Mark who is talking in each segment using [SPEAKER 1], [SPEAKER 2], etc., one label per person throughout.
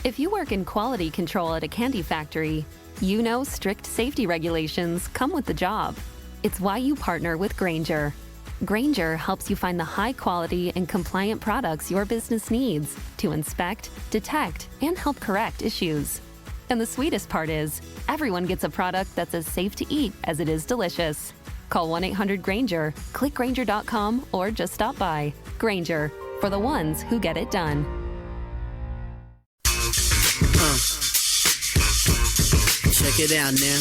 [SPEAKER 1] If you work in quality control at a candy factory, you know strict safety regulations come with the job. It's why you partner with Grainger. Grainger helps you find the high-quality and compliant products your business needs to inspect, detect, and help correct issues. And the sweetest part is, everyone gets a product that's as safe to eat as it is delicious. Call 1-800-GRAINGER, click Grainger.com, or just stop by. Grainger, for the ones who get it done.
[SPEAKER 2] Check it out now.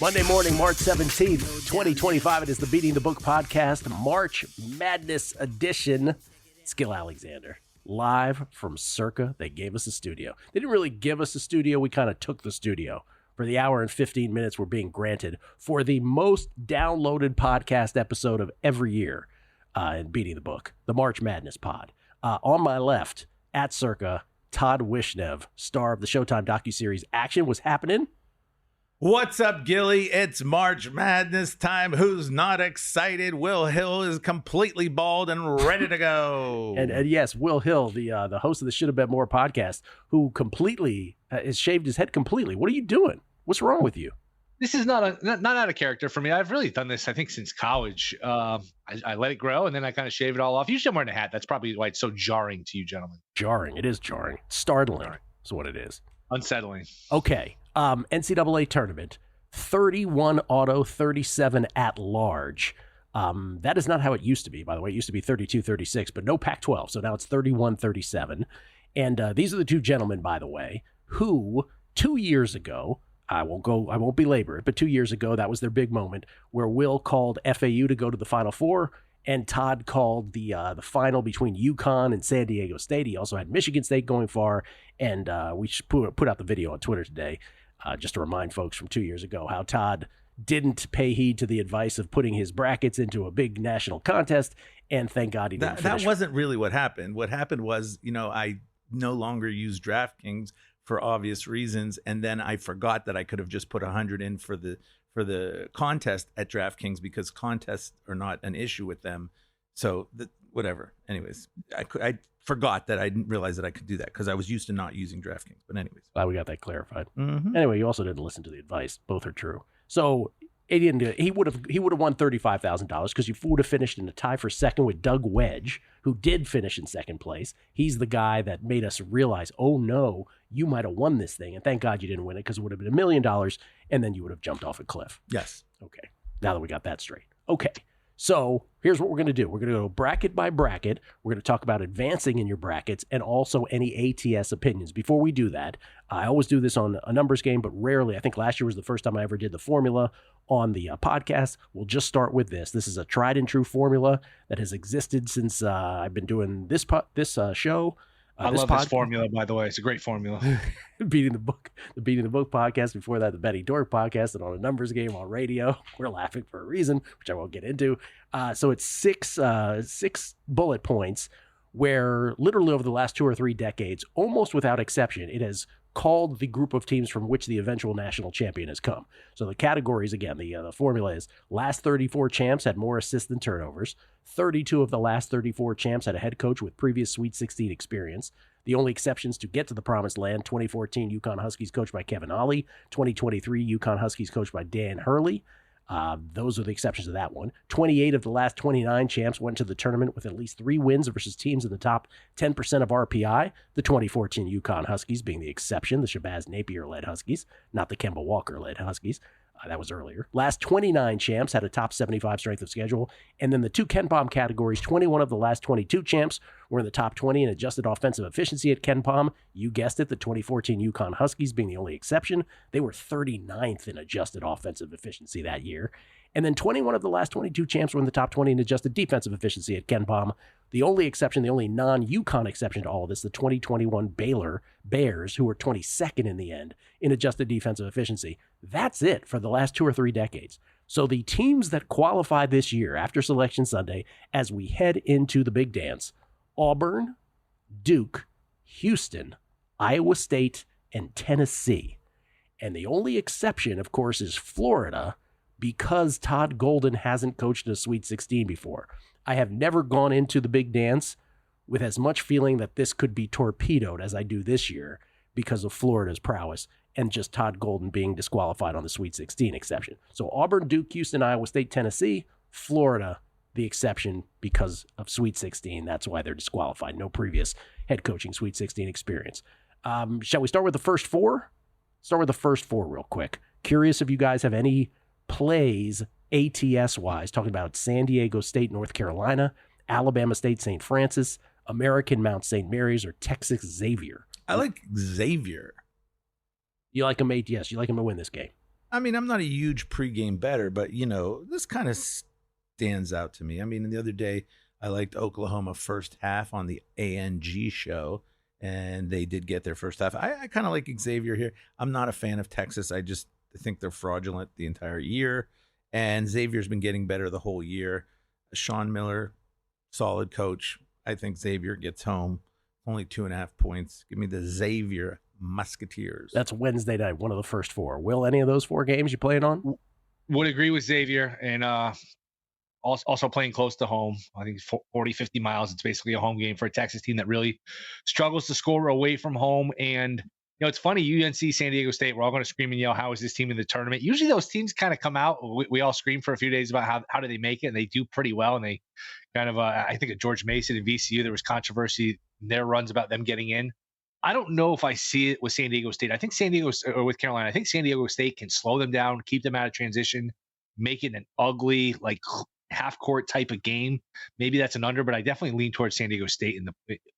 [SPEAKER 3] Monday morning, March 17th, 2025. It is the Beating the Book podcast, March Madness edition. It's Gill Alexander, live from Circa. They gave us a studio. They didn't really give us a studio. We kind of took the studio for the hour and 15 minutes we're being granted for the most downloaded podcast episode of every year in Beating the Book, the March Madness pod. On my left, at Circa, Todd Wishnev, star of the Showtime docuseries Action Was Happening.
[SPEAKER 4] What's up, Gilly? It's March Madness time. Who's not excited? Will Hill is completely bald and ready to go.
[SPEAKER 3] and yes, Will Hill, the host of the Should Have Been More podcast, who completely has shaved his head completely. What are you doing? What's wrong with you?
[SPEAKER 5] This is not out of character for me. I've really done this, I think, since college. I let it grow, and then I kind of shave it all off. Usually I'm wearing a hat. That's probably why it's so jarring to you, gentlemen.
[SPEAKER 3] Jarring. It is jarring. Startling is what it is.
[SPEAKER 5] Unsettling.
[SPEAKER 3] Okay. NCAA Tournament, 31 auto, 37 at large. That is not how it used to be, by the way. It used to be 32-36, but no Pac-12, so now it's 31-37. And these are the two gentlemen, by the way, who 2 years ago, I won't belabor it, but 2 years ago, that was their big moment where Will called FAU to go to the Final Four, and Todd called the final between UConn and San Diego State. He also had Michigan State going far, and we put out the video on Twitter today just to remind folks from 2 years ago how Todd didn't pay heed to the advice of putting his brackets into a big national contest, and thank God he didn't finish.
[SPEAKER 4] That wasn't really what happened. What happened was, I no longer use DraftKings for obvious reasons, and then I forgot that I could have just put 100 in for the contest at DraftKings because contests are not an issue with them. So whatever. Anyways, I forgot that I didn't realize that I could do that because I was used to not using DraftKings. But anyways,
[SPEAKER 3] glad we got that clarified.
[SPEAKER 4] Mm-hmm.
[SPEAKER 3] Anyway, you also didn't listen to the advice. Both are true. So he would have won $35,000 because you would have finished in a tie for second with Doug Wedge, who did finish in second place. He's the guy that made us realize, oh no, you might have won this thing, and thank God you didn't win it because it would have been $1 million, and then you would have jumped off a cliff.
[SPEAKER 4] Yes.
[SPEAKER 3] Okay. Now that we got that straight. Okay. So here's what we're going to do. We're going to go bracket by bracket. We're going to talk about advancing in your brackets and also any ATS opinions. Before we do that, I always do this on a numbers game, but rarely. I think last year was the first time I ever did the formula on the podcast. We'll just start with this. This is a tried and true formula that has existed since I've been doing this show.
[SPEAKER 5] I love this formula, by the way. It's a great formula.
[SPEAKER 3] The Beating the Book podcast. Before that, the Betty Dork podcast, and on a numbers game on radio. We're laughing for a reason, which I won't get into. So it's six bullet points where literally over the last 2 or 3 decades, almost without exception, it has called the group of teams from which the eventual national champion has come. So the categories, again, the formula is last 34 champs had more assists than turnovers. 32 of the last 34 champs had a head coach with previous Sweet 16 experience. The only exceptions to get to the promised land, 2014 UConn Huskies coached by Kevin Ollie, 2023 UConn Huskies coached by Dan Hurley. Those are the exceptions to that one. 28 of the last 29 champs went to the tournament with at least 3 wins versus teams in the top 10% of RPI. The 2014 UConn Huskies being the exception, the Shabazz Napier-led Huskies, not the Kemba Walker-led Huskies. That was earlier. Last 29 champs had a top 75 strength of schedule. And then the 2 KenPom categories, 21 of the last 22 champs were in the top 20 in adjusted offensive efficiency at KenPom. You guessed it, the 2014 UConn Huskies being the only exception. They were 39th in adjusted offensive efficiency that year. And then 21 of the last 22 champs were in the top 20 in adjusted defensive efficiency at KenPom. The only exception, the only non-UConn exception to all of this, the 2021 Baylor Bears, who were 22nd in the end in adjusted defensive efficiency. That's it for the last 2 or 3 decades. So the teams that qualify this year after Selection Sunday, as we head into the big dance, Auburn, Duke, Houston, Iowa State, and Tennessee. And the only exception, of course, is Florida, because Todd Golden hasn't coached in a Sweet 16 before. I have never gone into the big dance with as much feeling that this could be torpedoed as I do this year because of Florida's prowess and just Todd Golden being disqualified on the Sweet 16 exception. So Auburn, Duke, Houston, Iowa State, Tennessee, Florida, the exception because of Sweet 16. That's why they're disqualified. No previous head coaching Sweet 16 experience. Shall we start with the first four? Start with the first four real quick. Curious if you guys have any plays ATS-wise, talking about San Diego State, North Carolina, Alabama State, St. Francis, American Mount St. Mary's, or Texas Xavier.
[SPEAKER 4] I like Xavier.
[SPEAKER 3] You like him, ATS. You like him to win this game.
[SPEAKER 4] I mean, I'm not a huge pregame bettor, but, this kind of stands out to me. I mean, the other day, I liked Oklahoma first half on the ANG show, and they did get their first half. I kind of like Xavier here. I'm not a fan of Texas. I think they're fraudulent the entire year, and Xavier's been getting better the whole year. Sean Miller, solid coach. I think Xavier gets home. Only 2.5 points. Give me the Xavier Musketeers.
[SPEAKER 3] That's Wednesday night, one of the first four. Will, any of those four games you playing on?
[SPEAKER 5] Would agree with Xavier, and also playing close to home. I think it's 40, 50 miles. It's basically a home game for a Texas team that really struggles to score away from home. And, it's funny, UNC, San Diego State, we're all going to scream and yell, how is this team in the tournament? Usually those teams kind of come out. We all scream for a few days about how do they make it, and they do pretty well. And they kind of, I think at George Mason and VCU, there was controversy in their runs about them getting in. I don't know if I see it with San Diego State. I think or with Carolina, I think San Diego State can slow them down, keep them out of transition, make it an ugly, like half-court type of game. Maybe that's an under, but I definitely lean towards San Diego State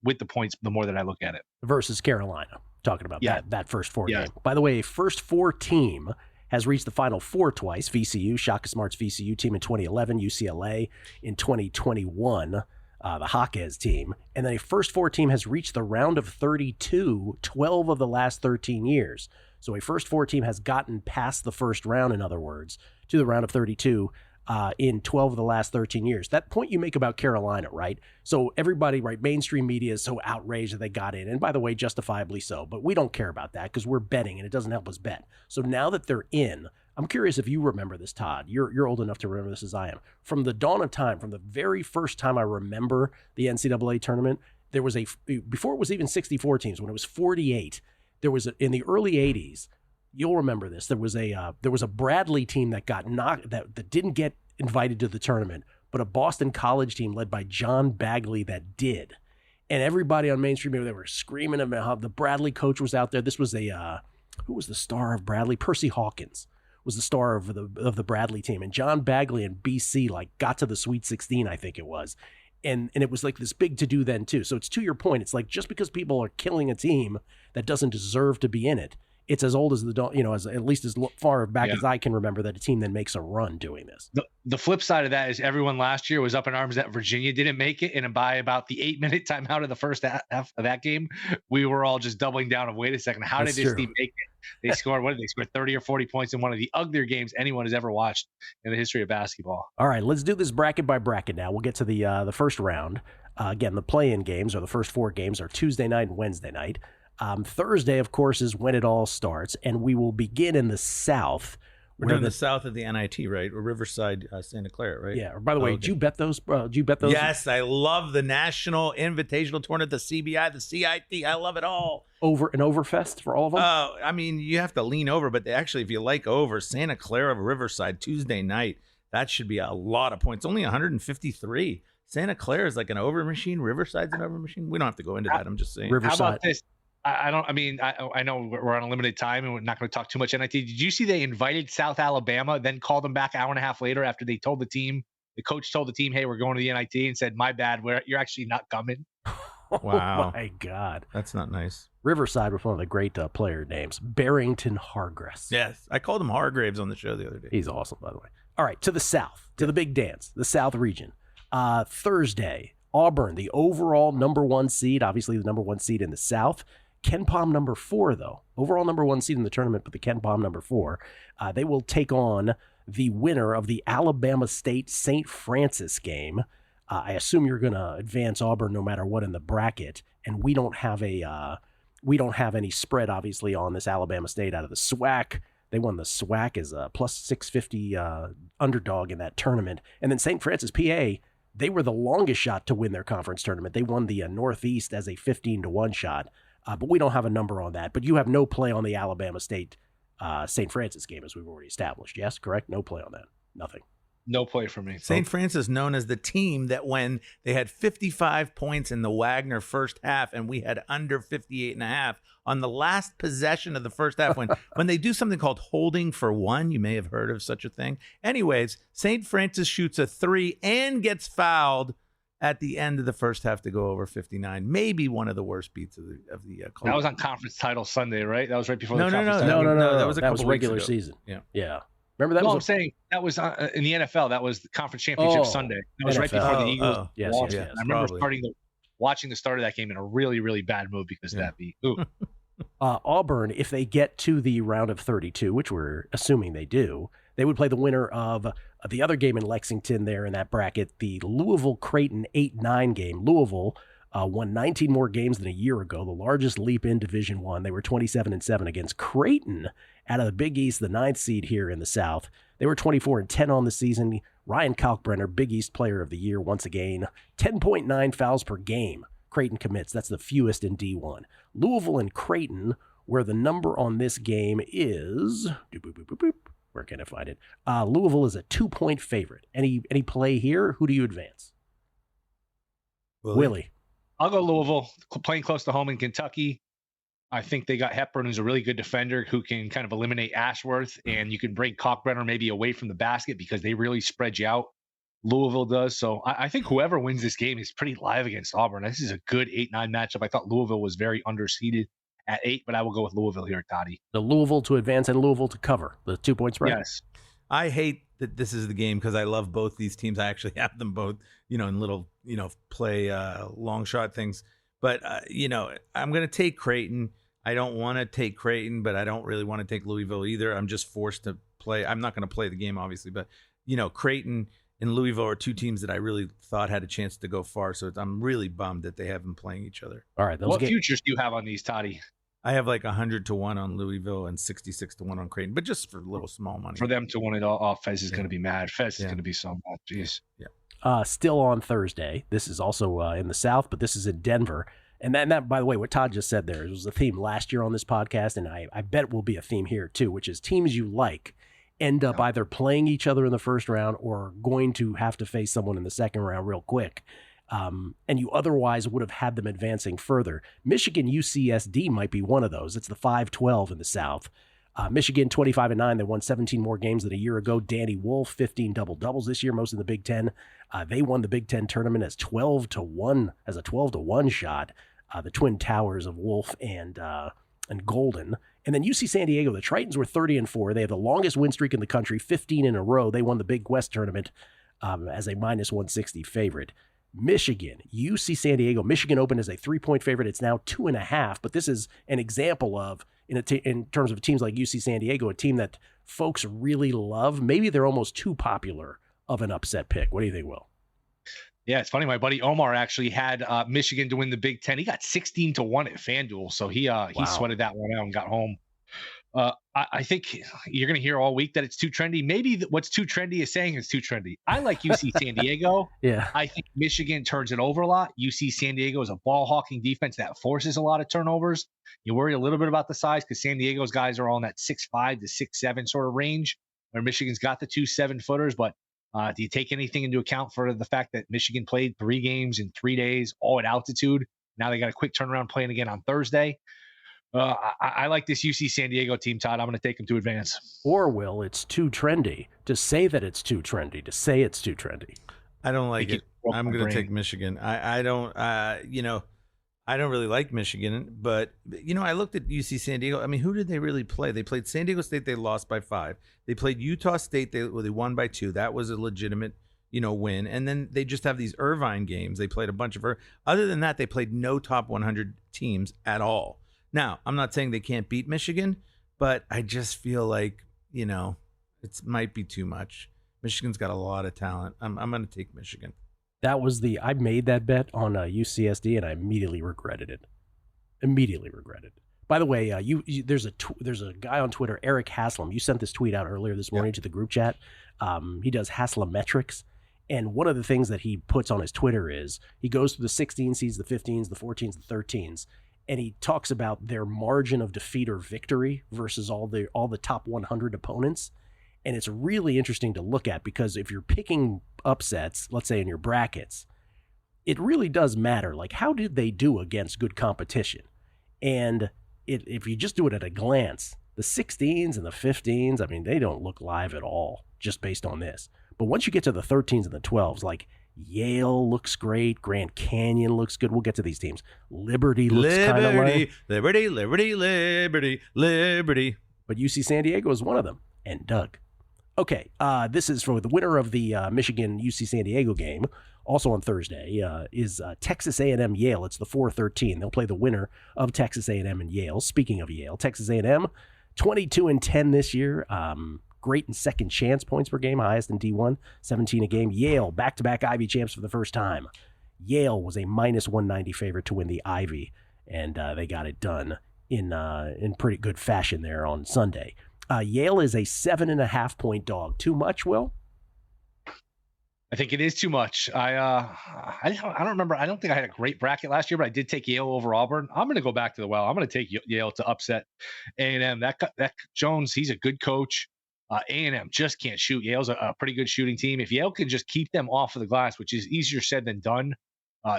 [SPEAKER 5] with the points the more that I look at it.
[SPEAKER 3] Versus Carolina, talking about that first four
[SPEAKER 5] Yeah.
[SPEAKER 3] game. By the way, first four team has reached the Final Four twice. VCU, Shaka Smart's VCU team in 2011, UCLA in 2021, the Hawkes team. And then a first four team has reached the round of 32 12 of the last 13 years. So a first four team has gotten past the first round, in other words, to the round of 32 in 12 of the last 13 years. That point you make about Carolina, right? So everybody, right, mainstream media is so outraged that they got in. And by the way, justifiably so. But we don't care about that because we're betting and it doesn't help us bet. So now that they're in, I'm curious if you remember this, Todd. You're old enough to remember this as I am. From the dawn of time, from the very first time I remember the NCAA tournament, there was before it was even 64 teams, when it was 48, there was in the early 80s, you'll remember this. There was a Bradley team that got knocked, that didn't get invited to the tournament, but a Boston College team led by John Bagley that did. And everybody on mainstream media, they were screaming about how the Bradley coach was out there. This was who was the star of Bradley? Percy Hawkins was the star of the Bradley team, and John Bagley and BC got to the Sweet 16, I think it was. And it was like this big to do then too. So it's to your point. It's like just because people are killing a team that doesn't deserve to be in it, it's as old as as at least as far back as I can remember that a team then makes a run doing this.
[SPEAKER 5] The flip side of that is everyone last year was up in arms that Virginia didn't make it, and by about the 8-minute timeout of the first half of that game, we were all just doubling down of, wait a second, how did this team make it? They scored 30 or 40 points in one of the uglier games anyone has ever watched in the history of basketball.
[SPEAKER 3] All right, let's do this bracket by bracket now. We'll get to the first round. Again, the play-in games, or the first four games, are Tuesday night and Wednesday night. Thursday, of course, is when it all starts, and we will begin in the South.
[SPEAKER 4] We're doing the South of the NIT, right? Or Riverside, Santa Clara, right?
[SPEAKER 3] Yeah. By the way, did you bet those?
[SPEAKER 4] Yes, I love the National Invitational Tournament, the CBI, the CIT. I love it all.
[SPEAKER 3] Overfest for all of them?
[SPEAKER 4] I mean, you have to lean over, but actually, if you like over, Santa Clara of Riverside, Tuesday night, that should be a lot of points. Only 153. Santa Clara is like an over machine. Riverside's an over machine. We don't have to go into that. I'm just saying.
[SPEAKER 3] Riverside.
[SPEAKER 5] How about this? I know we're on a limited time and we're not going to talk too much NIT. Did you see they invited South Alabama, then called them back an hour and a half later after they told the coach told the team, hey, we're going to the NIT, and said, my bad, you're actually not coming.
[SPEAKER 4] Wow.
[SPEAKER 3] Oh my God.
[SPEAKER 4] That's not nice.
[SPEAKER 3] Riverside was one of the great player names. Barrington Hargress.
[SPEAKER 4] Yes. I called him Hargraves on the show the other day.
[SPEAKER 3] He's awesome, by the way. All right, to the South, to the big dance, the South region. Thursday, Auburn, the overall number one seed, obviously the number one seed in the South. Ken Pom number 4, though. Overall number one seed in the tournament, but the Ken Pom number 4. They will take on the winner of the Alabama State St. Francis game. I assume you're going to advance Auburn no matter what in the bracket, and we don't have any spread, obviously, on this Alabama State out of the SWAC. They won the SWAC as a plus 650 underdog in that tournament. And then St. Francis, PA, They were the longest shot to win their conference tournament. They won the Northeast as a 15-1 shot, but we don't have a number on that. But you have no play on the Alabama State St. Francis game, as we've already established. Yes, correct? No play on that. Nothing.
[SPEAKER 5] No play for me.
[SPEAKER 4] St. Francis known as the team that when they had 55 points in the Wagner first half and we had under 58.5 on the last possession of the first half, when they do something called holding for one, you may have heard of such a thing. Anyways, St. Francis shoots a 3 and gets fouled at the end of the first half to go over 59. Maybe one of the worst beats of the
[SPEAKER 5] that was on conference title Sunday, right? That was right before
[SPEAKER 3] no,
[SPEAKER 5] the conference
[SPEAKER 3] title. No.
[SPEAKER 4] That was
[SPEAKER 3] regular season. Yeah. Remember that?
[SPEAKER 5] I'm saying that was in the NFL. That was the conference championship Sunday. That was NFL. Right before the Eagles.
[SPEAKER 3] Yes.
[SPEAKER 5] I remember watching the start of that game in a really, really bad mood because of that beat.
[SPEAKER 3] Auburn, if they get to the round of 32, which we're assuming they do, they would play the winner of the other game in Lexington there in that bracket, the Louisville-Creighton 8-9 game. Louisville won 19 more games than a year ago, the largest leap in Division I. They were 27-7 against Creighton out of the Big East, the 9th seed here in the South. They were 24-10 on the season. Ryan Kalkbrenner, Big East Player of the Year once again. 10.9 fouls per game Creighton commits. That's the fewest in D1. Louisville and Creighton, where the number on this game is... Where can I find it? Louisville is a 2-point favorite. Any play here? Who do you advance? Willie.
[SPEAKER 5] I'll go Louisville, playing close to home in Kentucky. I think they got Hepburn, who's a really good defender who can kind of eliminate Ashworth, and you can bring Kalkbrenner maybe away from the basket because they really spread you out. Louisville does. So I think whoever wins this game is pretty live against Auburn. This is a good 8-9 matchup. I thought Louisville was very underseeded at 8, but I will go with Louisville here, Toddy.
[SPEAKER 3] The Louisville to advance and Louisville to cover the 2-point spread.
[SPEAKER 5] Yes.
[SPEAKER 4] I hate that this is the game because I love both these teams. I actually have them both, in little, play long shot things. But, I'm going to take Creighton. I don't want to take Creighton, but I don't really want to take Louisville either. I'm just forced to play. I'm not going to play the game, obviously. But, Creighton and Louisville are two teams that I really thought had a chance to go far. So I'm really bummed that they have them playing each other.
[SPEAKER 3] All right.
[SPEAKER 5] What futures do you have on these, Toddy?
[SPEAKER 4] I have like 100-1 on Louisville and 66-1 on Creighton, but just for a little small money.
[SPEAKER 5] For them to win it all, Fez is going to be mad. Fez is going to be so mad. Jeez.
[SPEAKER 4] Yeah.
[SPEAKER 3] Still on Thursday. This is also in the South, but this is in Denver. And that, by the way, what Todd just said there was a theme last year on this podcast, and I bet it will be a theme here too, which is teams you like end up either playing each other in the first round or going to have to face someone in the second round real quick. And you otherwise would have had them advancing further. Michigan UCSD might be one of those. It's the 5-12 in the South. Michigan 25-9. They won 17 more games than a year ago. Danny Wolf 15 double-doubles this year, most in the Big Ten. They won the Big Ten tournament as 12-1 as a 12-1 shot. The Twin Towers of Wolf and Golden. And then UC San Diego, the Tritons were 30-4. They have the longest win streak in the country, 15 in a row. They won the Big West tournament as a -160 favorite. Michigan, UC San Diego. Michigan opened as a 3-point favorite. It's now 2.5. But this is an example of, in terms of teams like UC San Diego, a team that folks really love. Maybe they're almost too popular of an upset pick. What do you think, Will?
[SPEAKER 5] Yeah, it's funny. My buddy Omar actually had Michigan to win the Big Ten. He got 16-1 at FanDuel, so he sweated that one out and got home. I think you're going to hear all week that it's too trendy. Maybe what's too trendy is saying it's too trendy. I like UC San Diego.
[SPEAKER 3] Yeah.
[SPEAKER 5] I think Michigan turns it over a lot. UC San Diego is a ball-hawking defense that forces a lot of turnovers. You worry a little bit about the size because San Diego's guys are all in that 6'5" to 6'7" sort of range, where Michigan's got the 2 7-footers. But do you take anything into account for the fact that Michigan played 3 games in 3 days, all at altitude? Now they got a quick turnaround playing again on Thursday. I like this UC San Diego team, Todd. I'm going to take them to advance.
[SPEAKER 3] Or, Will, it's too trendy to say that it's too trendy, to say it's too trendy.
[SPEAKER 4] I don't like it. I'm going to take Michigan. I don't, I don't really like Michigan, but, I looked at UC San Diego. I mean, who did they really play? They played San Diego State. They lost by 5. They played Utah State. They won by 2. That was a legitimate, win. And then they just have these Irvine games. They played a bunch of, other than that, they played no top 100 teams at all. Now, I'm not saying they can't beat Michigan, but I just feel like, it might be too much. Michigan's got a lot of talent. I'm going to take Michigan.
[SPEAKER 3] I made that bet on UCSD and I immediately regretted it. By the way, there's a guy on Twitter, Eric Haslam. You sent this tweet out earlier this morning to the group chat. He does Haslametrics, And one of the things that he puts on his Twitter is he goes through the 16 seeds, the 15s, the 14s, the 13s, and he talks about their margin of defeat or victory versus all the top 100 opponents. And it's really interesting to look at because if you're picking upsets, let's say in your brackets, it really does matter. Like, how did they do against good competition? And if you just do it at a glance, the 16s and the 15s, I mean, they don't look live at all just based on this. But once you get to the 13s and the 12s, like Yale looks great, Grand Canyon looks good. We'll get to these teams. Liberty looks kind of like
[SPEAKER 4] Liberty.
[SPEAKER 3] But UC San Diego is one of them. And Doug. Okay, this is for the winner of the Michigan UC San Diego game. Also on Thursday is Texas A&M Yale. It's the 4-13. They'll play the winner of Texas A&M and Yale. Speaking of Yale, Texas A&M 22-10 this year. Great in second chance points per game, highest in D1, 17 a game. Yale back-to-back Ivy champs for the first time. Yale was a -190 favorite to win the Ivy, and they got it done in pretty good fashion there on Sunday. Yale is a 7.5-point dog. Too much, Will?
[SPEAKER 5] I think it is too much. I don't remember. I don't think I had a great bracket last year, but I did take Yale over Auburn. I'm going to go back to the well. I'm going to take Yale to upset A&M. That Jones, he's a good coach. A&M just can't shoot. Yale's a pretty good shooting team. If Yale can just keep them off of the glass, which is easier said than done,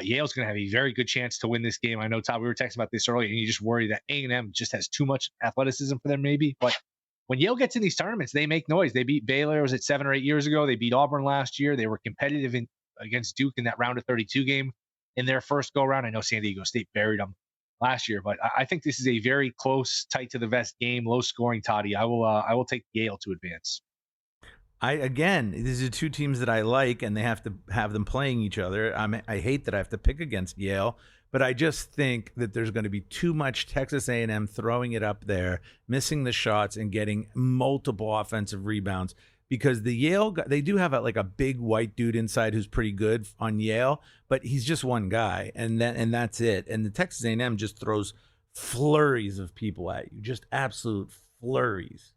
[SPEAKER 5] Yale's going to have a very good chance to win this game. I know, Todd, we were texting about this earlier, and you just worry that A&M just has too much athleticism for them maybe. But when Yale gets in these tournaments, they make noise. They beat Baylor, was it 7 or 8 years ago? They beat Auburn last year. They were competitive against Duke in that round of 32 game in their first go-around. I know San Diego State buried them last year, but I think this is a very close, tight to the vest game, low scoring. Toddy, I will take Yale to advance.
[SPEAKER 4] These are two teams that I like, and they have to have them playing each other. I hate that I have to pick against Yale, but I just think that there's going to be too much Texas A&M throwing it up there, missing the shots, and getting multiple offensive rebounds. Because the Yale, they do have a big white dude inside who's pretty good on Yale, but he's just one guy, and that's it. And the Texas A&M just throws flurries of people at you, just absolute flurries.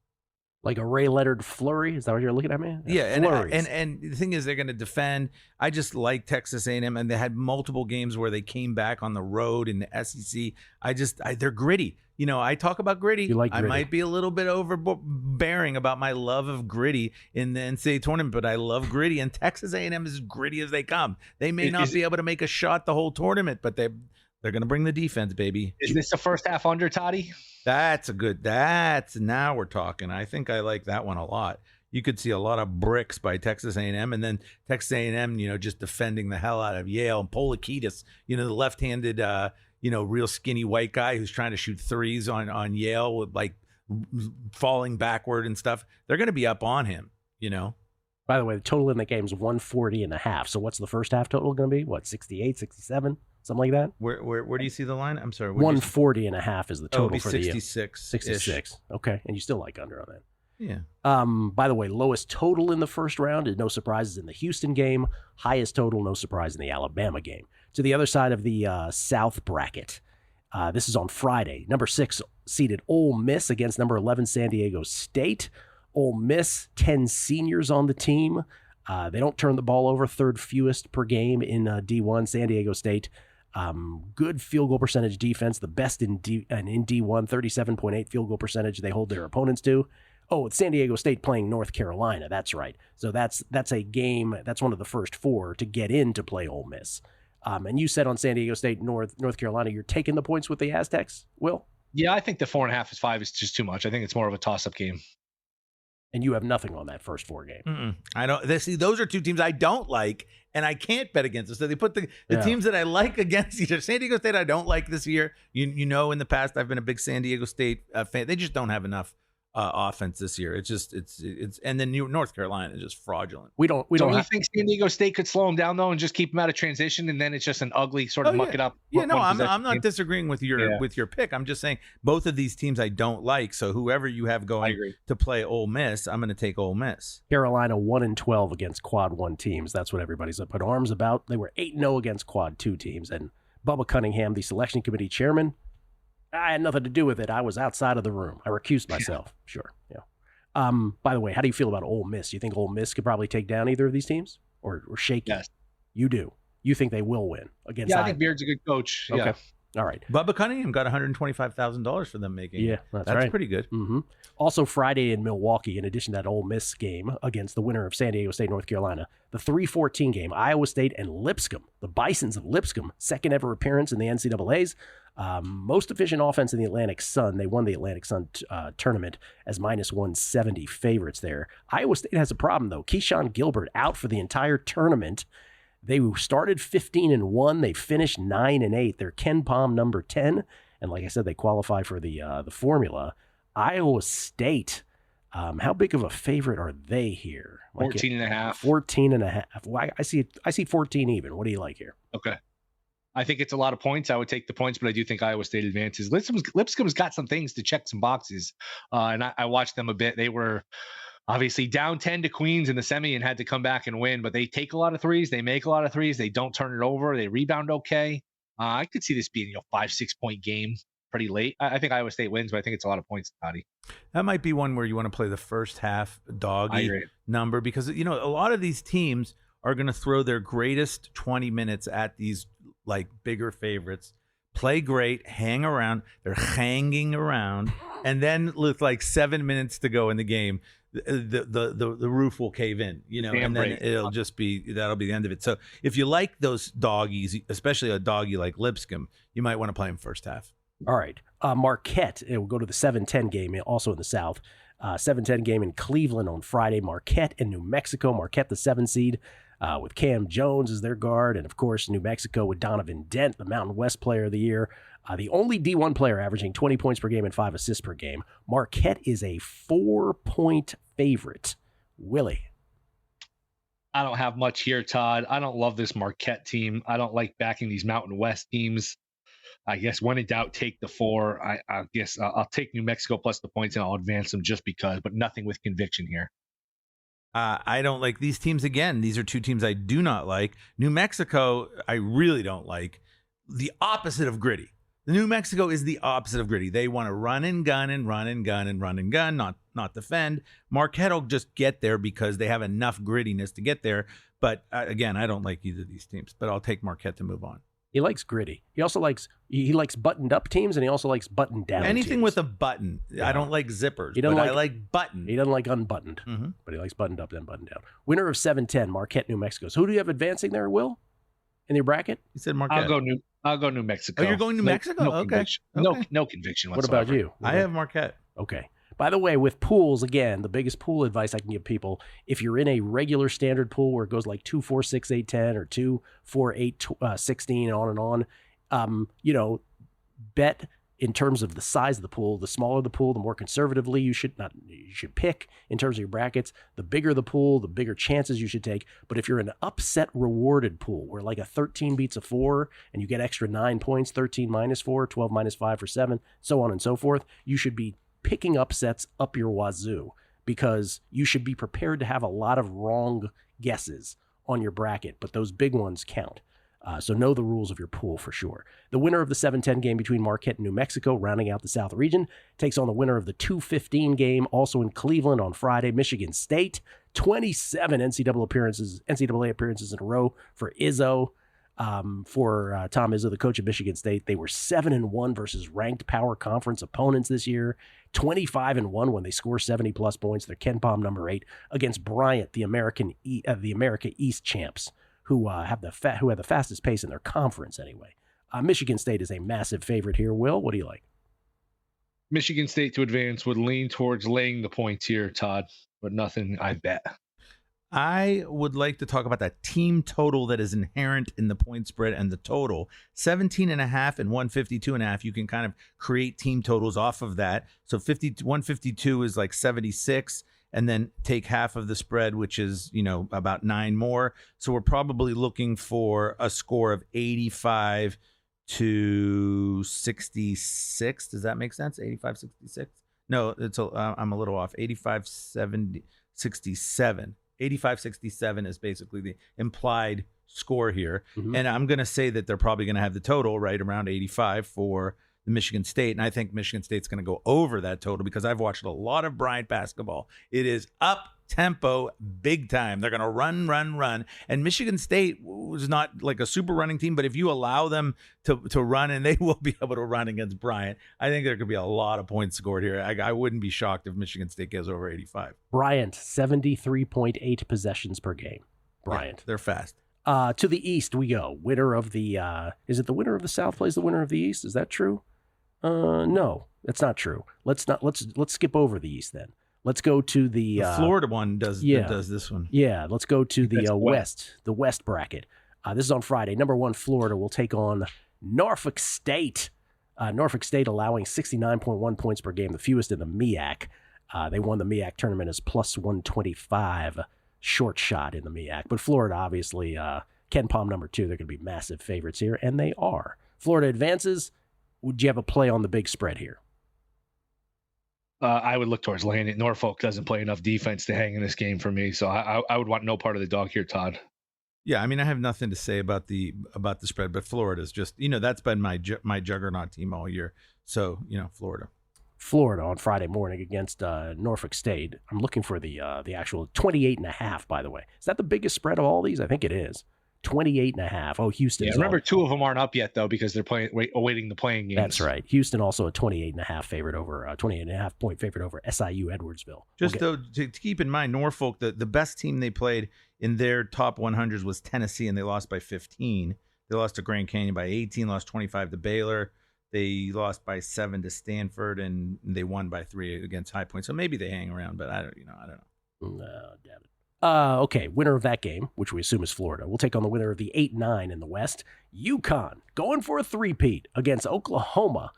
[SPEAKER 3] Like a Ray Leonard flurry? Is that what you're looking at, man?
[SPEAKER 4] Yeah, and the thing is, they're going to defend. I just like Texas A&M, and they had multiple games where they came back on the road in the SEC. They're gritty. You know, I talk about gritty.
[SPEAKER 3] You like gritty.
[SPEAKER 4] I might be a little bit overbearing about my love of gritty in the NCAA tournament, but I love gritty, and Texas A&M is as gritty as they come. They may not be able to make a shot the whole tournament, but they're going to bring the defense, baby.
[SPEAKER 5] Is this the first half under, Toddy?
[SPEAKER 4] That's now we're talking. I think I like that one a lot. You could see a lot of bricks by Texas A&M, and then Texas A&M, just defending the hell out of Yale. And Polikitis, the left-handed, real skinny white guy who's trying to shoot threes on Yale with falling backward and stuff. They're going to be up on him,
[SPEAKER 3] By the way, the total in the game is 140.5. So what's the first half total going to be? What, 68, 67? Something like that?
[SPEAKER 4] Where do you see the line? I'm sorry.
[SPEAKER 3] 140.5 is the total for
[SPEAKER 4] 66.
[SPEAKER 3] 66. Okay. And you still like under on that.
[SPEAKER 4] Yeah.
[SPEAKER 3] By the way, lowest total in the first round is no surprises in the Houston game. Highest total, no surprise in the Alabama game. To the other side of the South bracket. This is on Friday. Number 6 seeded Ole Miss against number 11 San Diego State. Ole Miss, 10 seniors on the team. They don't turn the ball over, third fewest per game in D1. San Diego State, good field goal percentage defense, the best in D1, 37.8 field goal percentage they hold their opponents to. Oh, it's San Diego State playing North Carolina. That's right. So that's a game. That's one of the first 4 to get in to play Ole Miss. And you said on San Diego State, North Carolina, you're taking the points with the Aztecs, Will?
[SPEAKER 5] Yeah, I think the 4.5 is 5 is just too much. I think it's more of a toss-up game.
[SPEAKER 3] And you have nothing on that first 4 game.
[SPEAKER 4] I don't. Those are two teams I don't like, and I can't bet against them. So they put the teams that I like against each other. San Diego State I don't like this year. In the past I've been a big San Diego State fan. They just don't have enough offense this year. It's and then North Carolina is just fraudulent.
[SPEAKER 5] Don't you think San Diego State could slow them down though and just keep them out of transition, and then it's just an ugly sort of muck it up?
[SPEAKER 4] Yeah, no, I'm not disagreeing with your pick. I'm just saying both of these teams I don't like. So whoever you have going to play Ole Miss, I'm going to take Ole Miss.
[SPEAKER 3] Carolina 1-12 against Quad 1 teams. That's what everybody's up in arms about. They were 8-0 against Quad 2 teams, and Bubba Cunningham, the selection committee chairman, I had nothing to do with it. I was outside of the room. I recused myself. Sure. Yeah. By the way, how do you feel about Ole Miss? Do you think Ole Miss could probably take down either of these teams? or shaky?
[SPEAKER 5] Yes.
[SPEAKER 3] You do. You think they will win against?
[SPEAKER 5] Yeah, I think Beard's a good coach.
[SPEAKER 3] Okay.
[SPEAKER 5] Yeah.
[SPEAKER 3] All right.
[SPEAKER 4] Bubba Cunningham got $125,000 for them making.
[SPEAKER 3] Yeah, that's right.
[SPEAKER 4] pretty good.
[SPEAKER 3] Mm-hmm. Also Friday in Milwaukee, in addition to that Ole Miss game against the winner of San Diego State, North Carolina, the 3-14 game, Iowa State and Lipscomb, the Bisons of Lipscomb, second ever appearance in the NCAAs. Most efficient offense in the Atlantic Sun. They won the Atlantic Sun tournament as -170 favorites there. Iowa State has a problem, though. Keyshawn Gilbert out for the entire tournament. They started 15-1. They finished 9-8. They're Ken Palm number 10. And like I said, they qualify for the formula. Iowa State, how big of a favorite are they here?
[SPEAKER 5] 14.5.
[SPEAKER 3] 14.5. Well, I see 14 even. What do you like here?
[SPEAKER 5] Okay. I think it's a lot of points. I would take the points, but I do think Iowa State advances. Lipscomb's got some things to check some boxes. And I watched them a bit. They were obviously down 10 to Queens in the semi and had to come back and win, but they take a lot of threes. They make a lot of threes. They don't turn it over. They rebound okay. I could see this being 5-6 point game pretty late. I think Iowa State wins, but I think it's a lot of points, Toddy.
[SPEAKER 4] That might be one where you want to play the first half doggy number because, a lot of these teams are going to throw their greatest 20 minutes at these like bigger favorites, play great, hang around. They're hanging around. And then with like 7 minutes to go in the game, the roof will cave in, and then it'll just that'll be the end of it. So if you like those doggies, especially a doggy like Lipscomb, you might want to play them first half.
[SPEAKER 3] All right. Marquette, it will go to the 7-10 game, also in the South. 7-10 game in Cleveland on Friday. Marquette and New Mexico. Marquette, the 7 seed, with Cam Jones as their guard. And, of course, New Mexico with Donovan Dent, the Mountain West Player of the Year. The only D1 player averaging 20 points per game and 5 assists per game. Marquette is a 4-point favorite. Willie.
[SPEAKER 5] I don't have much here, Todd. I don't love this Marquette team. I don't like backing these Mountain West teams. I guess when in doubt, take the 4. I guess I'll take New Mexico plus the points and I'll advance them just because, but nothing with conviction here.
[SPEAKER 4] I don't like these teams again. These are two teams I do not like. New Mexico, I really don't like. The opposite of gritty. New Mexico is the opposite of gritty. They want to run and gun and run and gun and run and gun, not defend. Marquette will just get there because they have enough grittiness to get there. But again, I don't like either of these teams, but I'll take Marquette to move on.
[SPEAKER 3] He likes gritty. He also likes buttoned up teams, and he also likes buttoned down.
[SPEAKER 4] Anything
[SPEAKER 3] teams.
[SPEAKER 4] with a button. Yeah. I don't like zippers. I like button.
[SPEAKER 3] He doesn't like unbuttoned, but he likes buttoned up then buttoned down. Winner of 7-10, Marquette, New Mexico. So who do you have advancing there, Will? In your bracket?
[SPEAKER 4] You said Marquette.
[SPEAKER 5] I'll go New Mexico.
[SPEAKER 4] Oh, you're going New Mexico?
[SPEAKER 5] No
[SPEAKER 4] okay.
[SPEAKER 5] Conviction.
[SPEAKER 4] Okay.
[SPEAKER 5] No conviction
[SPEAKER 3] What
[SPEAKER 5] whatsoever.
[SPEAKER 3] about you?
[SPEAKER 4] I have Marquette.
[SPEAKER 3] Okay. By the way, with pools, again, the biggest pool advice I can give people, if you're in a regular standard pool where it goes like 2, 4, 6, 8, 10 or 2, 4, 8, 16 and on, bet in terms of the size of the pool. The smaller the pool, the more conservatively you should pick in terms of your brackets. The bigger the pool, the bigger chances you should take. But if you're in an upset rewarded pool where like a 13 beats a 4 and you get extra 9 points, 13 minus 4, 12 minus 5 for 7, so on and so forth, you should be picking upsets up your wazoo because you should be prepared to have a lot of wrong guesses on your bracket, but those big ones count. So know the rules of your pool for sure. The winner of the 7-10 game between Marquette and New Mexico, rounding out the South region, takes on the winner of the 2-15 game, also in Cleveland on Friday, Michigan State. 27 NCAA appearances in a row for Izzo. For Tom Izzo, the coach of Michigan State. They were 7-1 versus ranked power conference opponents this year. 25-1 when they score 70-plus points. They're Ken Palm number 8 against Bryant, the America East champs, who had the fastest pace in their conference anyway. Michigan State is a massive favorite here. Will, what do you like?
[SPEAKER 5] Michigan State to advance would lean towards laying the points here, Todd, but nothing I bet.
[SPEAKER 4] I would like to talk about that team total that is inherent in the point spread and the total. 17.5 and 152.5. You can kind of create team totals off of that. So 152 is like 76. And then take half of the spread, which is, about 9 more. So we're probably looking for a score of 85 to 66. Does that make sense? 85, 66? No, I'm a little off. 85, 70, 67. 85, 67 is basically the implied score here. Mm-hmm. And I'm going to say that they're probably going to have the total right around 85 for the Michigan State, and I think Michigan State's going to go over that total because I've watched a lot of Bryant basketball. It is up tempo big time. They're going to run. And Michigan State was not like a super running team, but if you allow them to run, and they will be able to run against Bryant, I think there could be a lot of points scored here. I wouldn't be shocked if Michigan State goes over 85.
[SPEAKER 3] Bryant, 73.8 possessions per game. Bryant.
[SPEAKER 4] Yeah, they're fast.
[SPEAKER 3] To the East we go. Winner of the is it the winner of the South plays the winner of the East? Is that true? No, that's not true. Let's skip over the East then. Let's go to the
[SPEAKER 4] Florida one does this one.
[SPEAKER 3] Yeah, let's go to the
[SPEAKER 5] West.
[SPEAKER 3] the West bracket. This is on Friday. Number 1 Florida will take on Norfolk State. Norfolk State allowing 69.1 points per game, the fewest in the MEAC. They won the MEAC tournament as plus 125 short shot in the MEAC. But Florida, obviously, Ken Palm number 2, they're going to be massive favorites here, and they are. Florida advances. Would you have a play on the big spread here?
[SPEAKER 5] I would look towards laying it. Norfolk doesn't play enough defense to hang in this game for me, so I would want no part of the dog here, Todd.
[SPEAKER 4] Yeah, I mean, I have nothing to say about the spread, but Florida's just, that's been my juggernaut team all year. So, Florida.
[SPEAKER 3] Florida on Friday morning against Norfolk State. I'm looking for the actual 28.5, by the way. Is that the biggest spread of all these? I think it is. 28.5. Oh, Houston.
[SPEAKER 5] Yeah, remember, 2 of them aren't up yet, though, because they're awaiting the playing games.
[SPEAKER 3] That's right. Houston also a 28.5 favorite over 28.5 point favorite over SIU Edwardsville.
[SPEAKER 4] Just though to keep in mind, Norfolk, the best team they played in their top 100s was Tennessee, and they lost by 15. They lost to Grand Canyon by 18, lost 25 to Baylor. They lost by 7 to Stanford, and they won by 3 against High Point. So maybe they hang around, but I don't know.
[SPEAKER 3] No, damn it. Okay, winner of that game, which we assume is Florida, will take on the winner of the 8-9 in the West. UConn going for a three-peat against Oklahoma.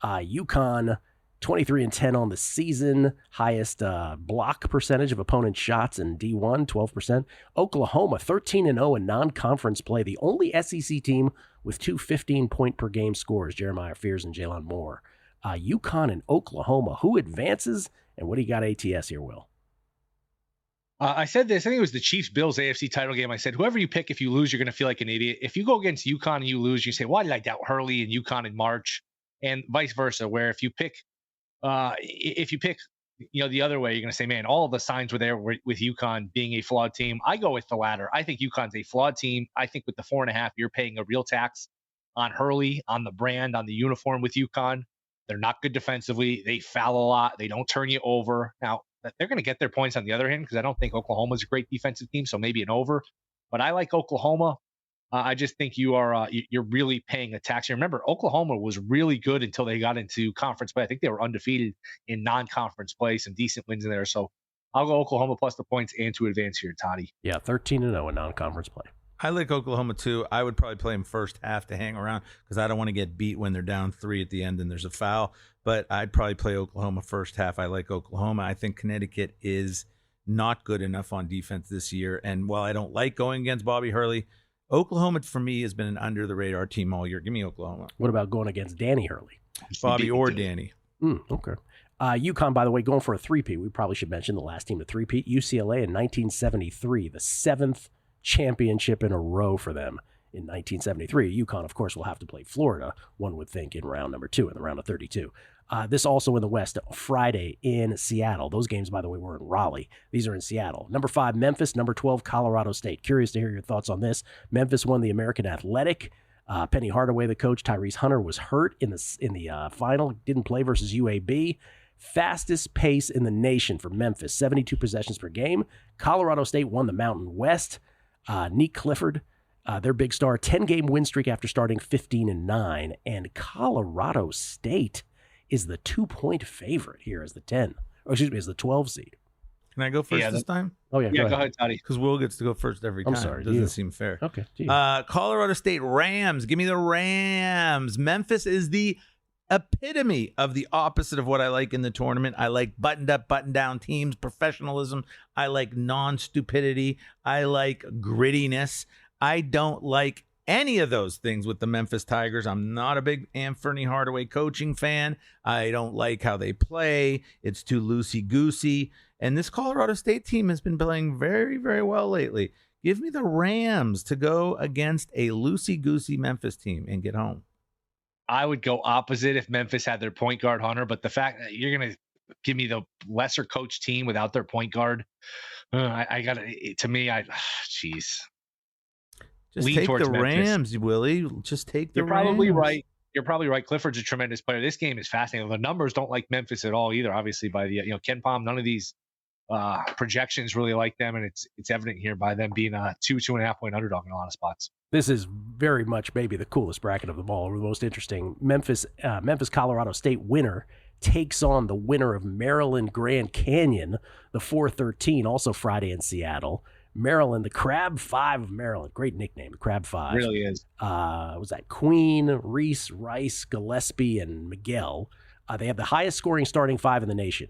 [SPEAKER 3] UConn 23-10 on the season, highest block percentage of opponent shots in D1, 12%. Oklahoma 13-0 in non-conference play, the only SEC team with 2 15-point-per-game scores, Jeremiah Fears and Jalen Moore. UConn and Oklahoma, who advances, and what do you got ATS here, Will?
[SPEAKER 5] I said this, I think it was the Chiefs-Bills AFC title game. I said, whoever you pick, if you lose, you're going to feel like an idiot. If you go against UConn and you lose, you say, why did I doubt Hurley and UConn in March? And vice versa, where if you pick, the other way, you're going to say, man, all of the signs were there with UConn being a flawed team. I go with the latter. I think UConn's a flawed team. I think with the 4.5, you're paying a real tax on Hurley, on the brand, on the uniform with UConn. They're not good defensively. They foul a lot. They don't turn you over. Now, they're going to get their points on the other hand because I don't think Oklahoma's a great defensive team, so maybe an over. But I like Oklahoma. I just think you're really paying a tax. You remember, Oklahoma was really good until they got into conference play. I think they were undefeated in non-conference play, some decent wins in there. So I'll go Oklahoma plus the points and to advance here, Toddy.
[SPEAKER 3] Yeah, 13-0 in non-conference play.
[SPEAKER 4] I like Oklahoma too. I would probably play them first half to hang around because I don't want to get beat when they're down 3 at the end and there's a foul. But I'd probably play Oklahoma first half. I like Oklahoma. I think Connecticut is not good enough on defense this year. And while I don't like going against Bobby Hurley, Oklahoma for me has been an under the radar team all year. Give me Oklahoma.
[SPEAKER 3] What about going against Danny Hurley?
[SPEAKER 4] Bobby or Danny.
[SPEAKER 3] Okay. UConn, by the way, going for a three-peat. We probably should mention the last team to three-peat. UCLA in 1973, the 7th championship in a row for them in 1973. UConn, of course, will have to play Florida, one would think, in round number 2, in the round of 32. This also in the West, Friday in Seattle. Those games, by the way, were in Raleigh. These are in Seattle. Number 5, Memphis. Number 12, Colorado State. Curious to hear your thoughts on this. Memphis won the American Athletic. Penny Hardaway, the coach, Tyrese Hunter was hurt in the final. Didn't play versus UAB. Fastest pace in the nation for Memphis, 72 possessions per game. Colorado State won the Mountain West. Nick Clifford, their big star, 10-game win streak after starting 15-9. And Colorado State is the 2-point favorite here as the 12 seed.
[SPEAKER 4] Can I go first this time?
[SPEAKER 3] Oh, yeah.
[SPEAKER 5] Go ahead, Toddy.
[SPEAKER 4] Because Will gets to go first every time.
[SPEAKER 3] I'm sorry.
[SPEAKER 4] Doesn't seem fair.
[SPEAKER 3] Okay.
[SPEAKER 4] Colorado State Rams. Give me the Rams. Memphis is the epitome of the opposite of what I like in the tournament. I like buttoned up, buttoned down teams, professionalism. I like non-stupidity. I like grittiness. I don't like any of those things with the Memphis Tigers. I'm not a big Anthony Hardaway coaching fan. I don't like how they play. It's too loosey-goosey. And this Colorado State team has been playing very, very well lately. Give me the Rams to go against a loosey-goosey Memphis team and get home.
[SPEAKER 5] I would go opposite if Memphis had their point guard Hunter, but the fact that you're going to give me the lesser coach team without their point guard. I got to me. Jeez.
[SPEAKER 4] Just
[SPEAKER 5] Lean
[SPEAKER 4] take
[SPEAKER 5] towards
[SPEAKER 4] the
[SPEAKER 5] Memphis.
[SPEAKER 4] Rams, Willie. Just take the
[SPEAKER 5] You're probably
[SPEAKER 4] Rams.
[SPEAKER 5] right. You're probably right. Clifford's a tremendous player. This game is fascinating. The numbers don't like Memphis at all either. Obviously, by the Ken Pom, none of these projections really like them, and it's evident here by them being a 2.5 point underdog in a lot of spots.
[SPEAKER 3] This is very much maybe the coolest bracket of them all, or the most interesting. Memphis, Colorado State winner takes on the winner of Maryland Grand Canyon, the 4-13, also Friday in Seattle. Maryland, the Crab Five of Maryland. Great nickname, the Crab Five.
[SPEAKER 5] It really is.
[SPEAKER 3] Was that Queen, Reese, Rice, Gillespie, and Miguel. They have the highest scoring starting five in the nation.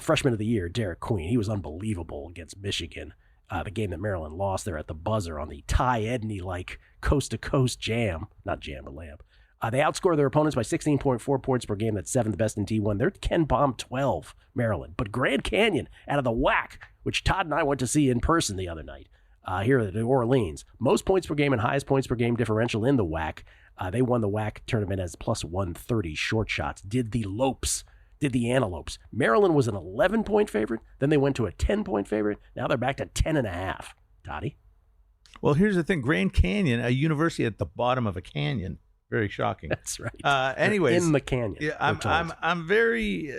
[SPEAKER 3] Freshman of the year, Derek Queen. He was unbelievable against Michigan. The game that Maryland lost there at the buzzer on the Ty Edney-like coast-to-coast jam. Not jam, but lamp. They outscore their opponents by 16.4 points per game. That's seventh best in D1. They're Ken Pom 12, Maryland. But Grand Canyon out of the WAC, which Todd and I went to see in person the other night here at New Orleans. Most points per game and highest points per game differential in the WAC. They won the WAC tournament as plus 130 short shots. Did the Antelopes. Maryland was an 11-point favorite. Then they went to a 10-point favorite. Now they're back to 10.5. Toddy?
[SPEAKER 4] Well, here's the thing. Grand Canyon, a university at the bottom of a canyon. Very shocking.
[SPEAKER 3] That's right.
[SPEAKER 4] Anyways,
[SPEAKER 3] in the canyon.
[SPEAKER 4] Yeah, I'm very,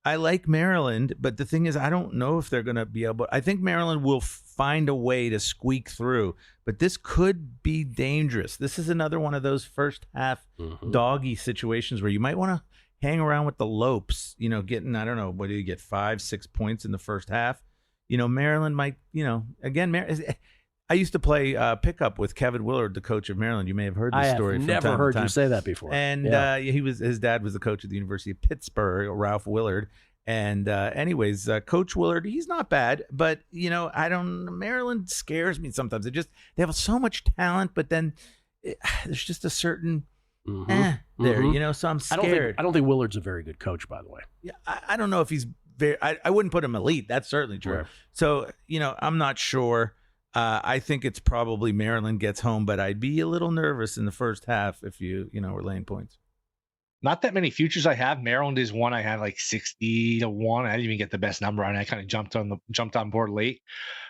[SPEAKER 4] I like Maryland, but the thing is, I don't know if they're going to be able. I think Maryland will find a way to squeak through, but this could be dangerous. This is another one of those first half doggy situations where you might want to hang around with the Lopes. Getting, I don't know, what do you get, 5-6 points in the first half? Maryland might, again, I used to play pickup with Kevin Willard, the coach of Maryland. You may have heard this story.
[SPEAKER 3] I have never heard you say that before.
[SPEAKER 4] And his dad was the coach at the University of Pittsburgh, Ralph Willard. And anyways, Coach Willard, he's not bad, but Maryland scares me sometimes. They have so much talent, but then there's just a certain there, so I'm scared.
[SPEAKER 3] I don't think Willard's a very good coach, by the way.
[SPEAKER 4] Yeah, I don't know if he's very. I wouldn't put him elite. That's certainly true.
[SPEAKER 3] Right.
[SPEAKER 4] So I'm not sure. I think it's probably Maryland gets home, but I'd be a little nervous in the first half if were laying points.
[SPEAKER 5] Not that many futures I have. Maryland is one I had like 60-1. I didn't even get the best number on it. I kind of jumped on board late.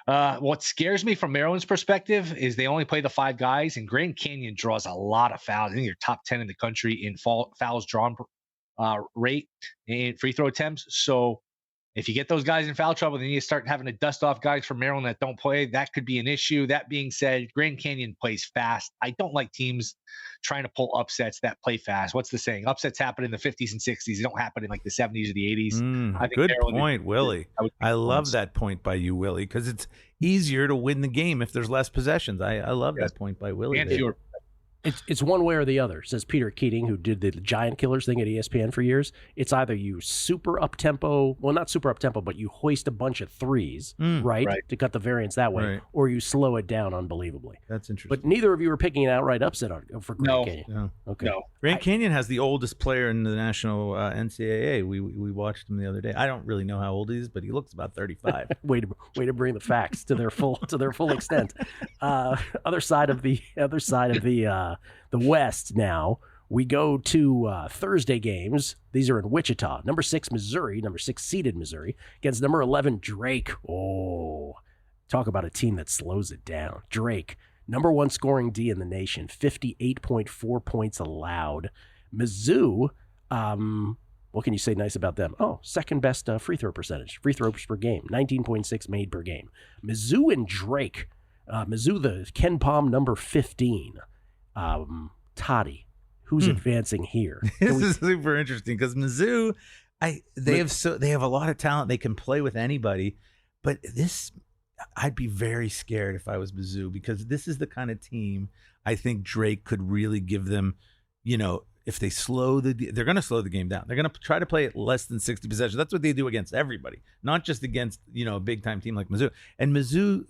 [SPEAKER 5] What scares me from Maryland's perspective is they only play the 5 guys, and Grand Canyon draws a lot of fouls. I think they're top 10 in the country in fouls drawn rate and free throw attempts. So if you get those guys in foul trouble, then you start having to dust off guys from Maryland that don't play. That could be an issue. That being said, Grand Canyon plays fast. I don't like teams trying to pull upsets that play fast. What's the saying? Upsets happen in the 50s and 60s. They don't happen in like the 70s or the 80s. I think
[SPEAKER 4] Good
[SPEAKER 5] Maryland
[SPEAKER 4] point, Willie. I love that point by you, Willie, because it's easier to win the game if there's less possessions. I love that point by Willie.
[SPEAKER 5] And fewer.
[SPEAKER 3] It's one way or the other, says Peter Keating, who did the Giant Killers thing at ESPN for years. It's either you super up-tempo, well, not super up-tempo, but you hoist a bunch of threes, right, to cut the variance that way, or you slow it down unbelievably.
[SPEAKER 4] That's interesting.
[SPEAKER 3] But neither of you are picking an outright upset for Grand Canyon.
[SPEAKER 4] No.
[SPEAKER 3] Okay.
[SPEAKER 5] No.
[SPEAKER 4] Grand Canyon has the oldest player in the national NCAA. We watched him the other day. I don't really know how old he is, but he looks about 35.
[SPEAKER 3] way to bring the facts to their full extent. Other side of the West now. We go to Thursday games. These are in Wichita. Number 6 Missouri, number 6 seeded Missouri against number 11 Drake. Oh, talk about a team that slows it down. Drake, number 1 scoring D in the nation, 58.4 points allowed. Mizzou, what can you say nice about them? Oh, second best free throw percentage, free throws per game, 19.6 made per game. Mizzou and Drake. Mizzou, the Ken Pom number 15. Toddy, who's advancing here?
[SPEAKER 4] This is super interesting because Mizzou, they have a lot of talent. They can play with anybody, but I'd be very scared if I was Mizzou because this is the kind of team I think Drake could really give them. If they they're going to slow the game down. They're going to try to play at less than 60 possessions. That's what they do against everybody, not just against a big time team like Mizzou. And Mizzou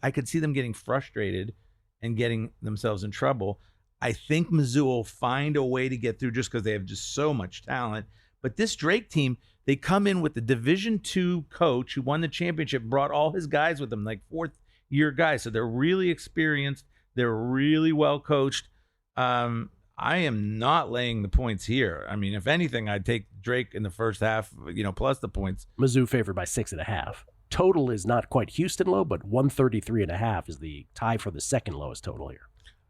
[SPEAKER 4] I could see them getting frustrated and getting themselves in trouble. I think Mizzou will find a way to get through just because they have just so much talent. But this Drake team, they come in with the Division II coach who won the championship, brought all his guys with him, like fourth-year guys. So they're really experienced. They're really well coached. I am not laying the points here. I mean, if anything, I'd take Drake in the first half, plus the points.
[SPEAKER 3] Mizzou favored by 6.5. Total is not quite Houston low, but 133.5 is the tie for the second lowest total here.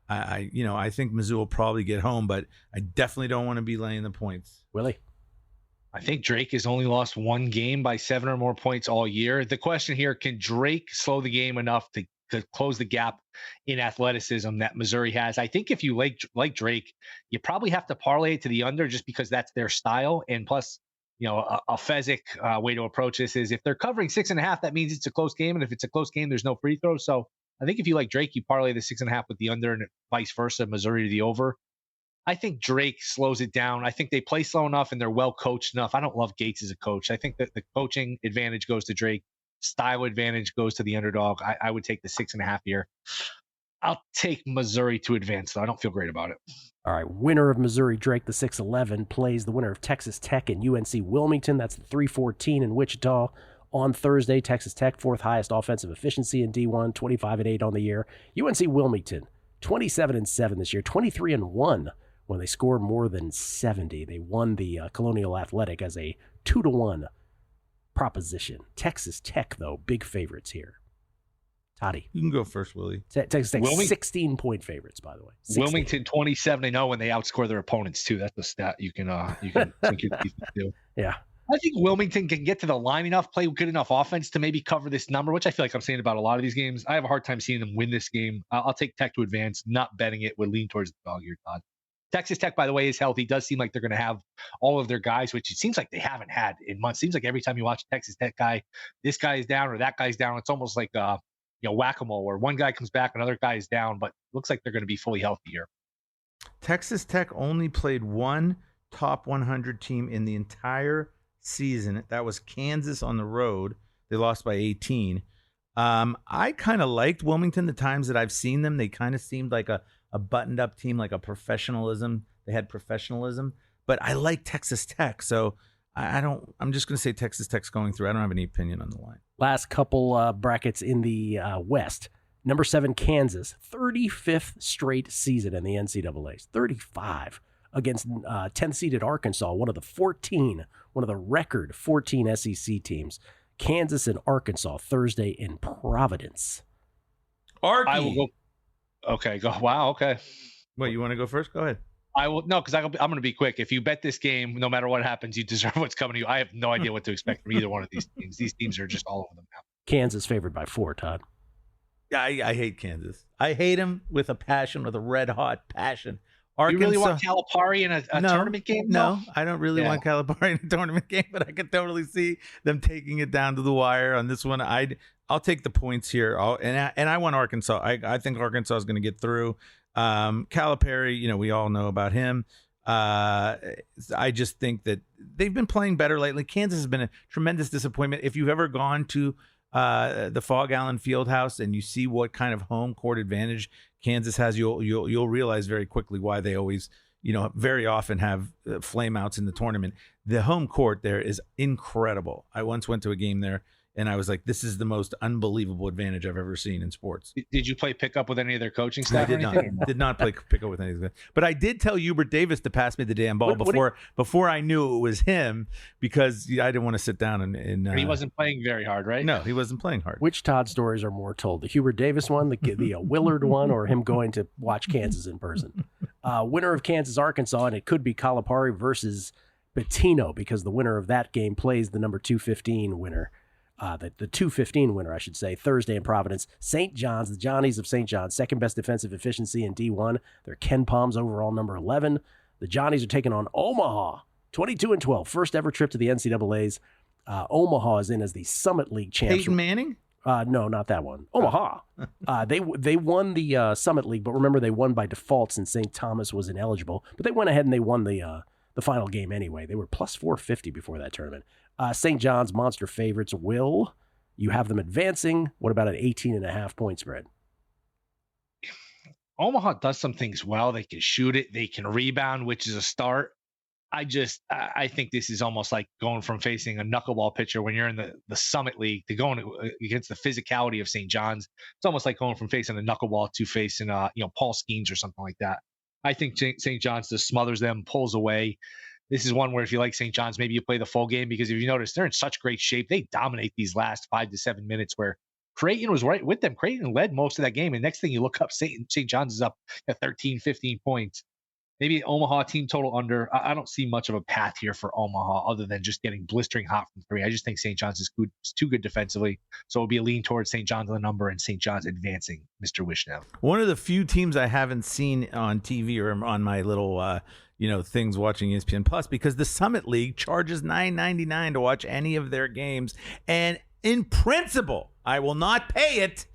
[SPEAKER 4] I think Mizzou will probably get home, but I definitely don't want to be laying the points.
[SPEAKER 3] Willie?
[SPEAKER 5] I think Drake has only lost one game by 7 or more points all year. The question here, can Drake slow the game enough to close the gap in athleticism that Missouri has? I think if you like Drake, you probably have to parlay it to the under just because that's their style. And plus, a Fezzik way to approach this is if they're covering 6.5, that means it's a close game. And if it's a close game, there's no free throw. So I think if you like Drake, you parlay the 6.5 with the under and vice versa, Missouri to the over. I think Drake slows it down. I think they play slow enough and they're well coached enough. I don't love Gates as a coach. I think that the coaching advantage goes to Drake. Style advantage goes to the underdog. I would take the 6.5 here. I'll take Missouri to advance, though. I don't feel great about it.
[SPEAKER 3] All right, winner of Missouri Drake, the 6-11, plays the winner of Texas Tech and UNC Wilmington. That's the 3-14 in Wichita on Thursday. Texas Tech, fourth highest offensive efficiency in D1, 25-8 on the year. UNC Wilmington, 27-7 this year, 23-1 when they scored more than 70. They won the Colonial Athletic as a 2-1 proposition. Texas Tech, though, big favorites here. Toddy.
[SPEAKER 4] You can go first, Willie.
[SPEAKER 3] Texas Tech, 16-point favorites, by the way. 16.
[SPEAKER 5] Wilmington 27-0 when they outscore their opponents too. That's the stat you can think your defense do.
[SPEAKER 3] Yeah.
[SPEAKER 5] I think Wilmington can get to the line enough, play good enough offense to maybe cover this number, which I feel like I'm saying about a lot of these games. I have a hard time seeing them win this game. I'll take Tech to advance, not betting it. Would lean towards the dog here, Todd. Texas Tech, by the way, is healthy. Does seem like they're going to have all of their guys, which it seems like they haven't had in months. Seems like every time you watch a Texas Tech guy, this guy is down or that guy's down. It's almost like whack-a-mole where one guy comes back, another guy is down, but looks like they're going to be fully healthy here.
[SPEAKER 4] Texas Tech only played one top 100 team in the entire season. That was Kansas on the road. They lost by 18. I kind of liked Wilmington the times that I've seen them. They kind of seemed like a buttoned-up team, like a professionalism. They had professionalism. But I like Texas Tech, so I'm just going to say Texas Tech's going through. I don't have any opinion on the line.
[SPEAKER 3] Last couple brackets in the West. Number 7, Kansas, 35th straight season in the NCAAs, 35 against 10th-seeded Arkansas, one of the record 14 SEC teams. Kansas and Arkansas Thursday in Providence.
[SPEAKER 5] I will go. Okay, go. Wow, okay.
[SPEAKER 4] Wait, you want to go first? Go ahead.
[SPEAKER 5] I will. No, because I'm going to be quick. If you bet this game, no matter what happens, you deserve what's coming to you. I have no idea what to expect from either one of these teams. These teams are just all over them now.
[SPEAKER 3] Kansas favored by 4, Todd.
[SPEAKER 4] Yeah, I hate Kansas. I hate him with a passion, with a red-hot passion. Arkansas,
[SPEAKER 5] you really want Calipari in a tournament game?
[SPEAKER 4] No, I don't really want Calipari in a tournament game, but I could totally see them taking it down to the wire on this one. I'll take the points here. And I want Arkansas. I think Arkansas is going to get through. Calipari, we all know about him. I just think that they've been playing better lately. Kansas has been a tremendous disappointment. If you've ever gone to the Fog Allen Fieldhouse and you see what kind of home court advantage Kansas has, you'll realize very quickly why they always, very often have flameouts in the tournament. The home court there is incredible. I once went to a game there and I was like, this is the most unbelievable advantage I've ever seen in sports.
[SPEAKER 5] Did you play pickup with any of their coaching staff?
[SPEAKER 4] I did not play pickup with any of them. But I did tell Hubert Davis to pass me the damn ball before I knew it was him, because I didn't want to sit down and
[SPEAKER 5] he wasn't playing very hard, right?
[SPEAKER 4] No, he wasn't playing hard.
[SPEAKER 3] Which Todd stories are more told? The Hubert Davis one, the Willard one, or him going to watch Kansas in person? Winner of Kansas, Arkansas, and it could be Calipari versus Pitino, because the winner of that game plays the number 215 winner. The 215 winner, I should say, Thursday in Providence. St. John's, the Johnnies of St. John's, second best defensive efficiency in D1. They're Ken Palm's overall number 11. The Johnnies are taking on Omaha, 22-12, first ever trip to the NCAAs. Omaha is in as the Summit League champs.
[SPEAKER 4] Peyton Manning?
[SPEAKER 3] No, not that one. Omaha. They won the Summit League, but remember they won by default since St. Thomas was ineligible. But they went ahead and they won the final game anyway. They were plus 450 before that tournament. St. John's monster favorites. Will you have them advancing? What about an 18.5 point spread?
[SPEAKER 5] Omaha does some things well. They can shoot it. They can rebound, which is a start. I think this is almost like going from facing a knuckleball pitcher when you're in the Summit League to going against the physicality of St. John's. It's almost like going from facing a knuckleball to facing Paul Skeens or something like that. I think St. John's just smothers them, pulls away. This is one where if you like St. John's, maybe you play the full game, because if you notice, they're in such great shape. They dominate these last 5 to 7 minutes, where Creighton was right with them. Creighton led most of that game. And next thing you look up, St. John's is up at 13, 15 points. Maybe Omaha team total under. I don't see much of a path here for Omaha other than just getting blistering hot from 3. I just think St. John's is good. It's too good defensively. So it'll be a lean towards St. John's on the number and St. John's advancing, Mr. Wishnev.
[SPEAKER 4] One of the few teams I haven't seen on TV or on my little things watching ESPN Plus, because the Summit League charges $9.99 to watch any of their games. And in principle, I will not pay it,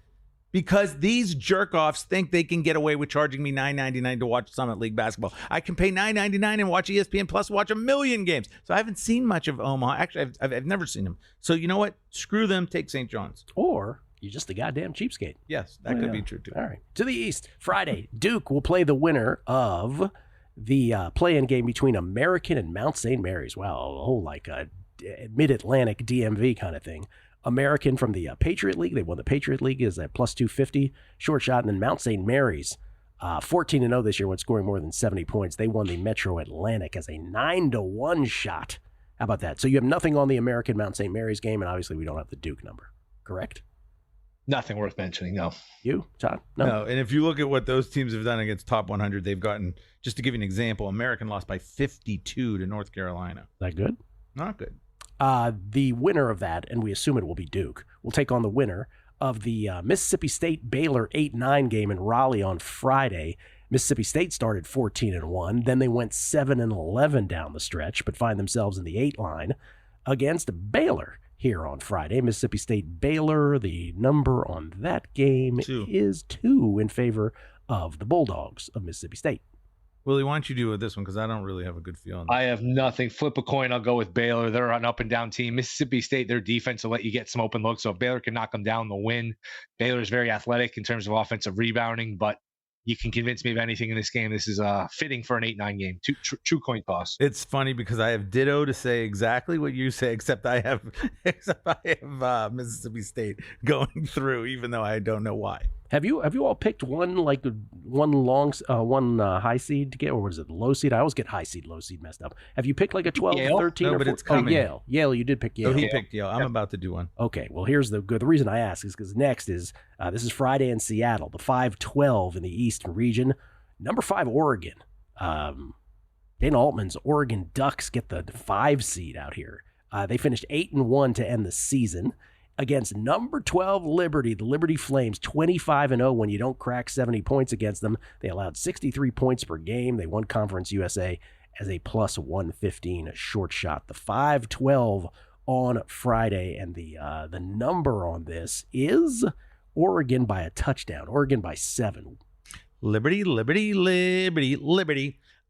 [SPEAKER 4] because these jerk-offs think they can get away with charging me $9.99 to watch Summit League basketball. I can pay $9.99 and watch ESPN Plus, watch a million games. So I haven't seen much of Omaha. Actually, I've never seen them. So you know what? Screw them. Take St. John's.
[SPEAKER 3] Or you're just a goddamn cheapskate.
[SPEAKER 4] Yes, that could be true too.
[SPEAKER 3] All right. To the east, Friday, Duke will play the winner of the play-in game between American and Mount St. Mary's. Wow, a whole like a mid-Atlantic DMV kind of thing. American from the Patriot League. They won the Patriot League, is at plus 250 short shot. And then Mount St. Mary's, 14-0 this year when scoring more than 70 points. They won the Metro Atlantic as a 9-1 shot. How about that? So you have nothing on the American Mount St. Mary's game, and obviously we don't have the Duke number, correct?
[SPEAKER 5] Nothing worth mentioning, no.
[SPEAKER 3] You, Todd?
[SPEAKER 4] No. And if you look at what those teams have done against top 100, they've gotten, just to give you an example, American lost by 52 to North Carolina.
[SPEAKER 3] Is that good?
[SPEAKER 4] Not good.
[SPEAKER 3] The winner of that, and we assume it will be Duke, will take on the winner of the Mississippi State Baylor 8-9 game in Raleigh on Friday. Mississippi State started 14-1, then they went 7-11 down the stretch, but find themselves in the 8 line against Baylor here on Friday. Mississippi State Baylor, the number on that game is 2 in favor of the Bulldogs of Mississippi State.
[SPEAKER 4] Willie, why don't you do with this one? Because I don't really have a good feeling.
[SPEAKER 5] I have nothing. Flip a coin. I'll go with Baylor. They're an up and down team. Mississippi State, their defense will let you get some open looks. So if Baylor can knock them down, they'll win. Baylor is very athletic in terms of offensive rebounding, but you can convince me of anything in this game. This is fitting for an 8-9 game. True coin toss.
[SPEAKER 4] It's funny because I have ditto to say exactly what you say, except I have Mississippi State going through, even though I don't know why.
[SPEAKER 3] Have you all picked one high seed to get, or what is it, low seed? I always get high seed, low seed messed up. Have you picked like a 12,
[SPEAKER 5] Yale?
[SPEAKER 3] 13,
[SPEAKER 4] no,
[SPEAKER 3] or
[SPEAKER 4] but
[SPEAKER 3] 14?
[SPEAKER 4] it's coming.
[SPEAKER 3] Yale. You did pick Yale.
[SPEAKER 4] Oh, he picked Yale. I'm about to do one.
[SPEAKER 3] Okay, well, here's the reason I ask is because next is, this is Friday in Seattle, the 5-12 in the Eastern region. Number 5, Oregon. Dana Altman's Oregon Ducks get the 5 seed out here. They finished 8-1 to end the season against number 12 Liberty. The Liberty Flames, 25-0 when you don't crack 70 points against them. They allowed 63 points per game. They won Conference USA as a plus 115 short shot. The 5-12 on Friday, and the number on this is Oregon by a touchdown. Oregon by 7.
[SPEAKER 4] Liberty.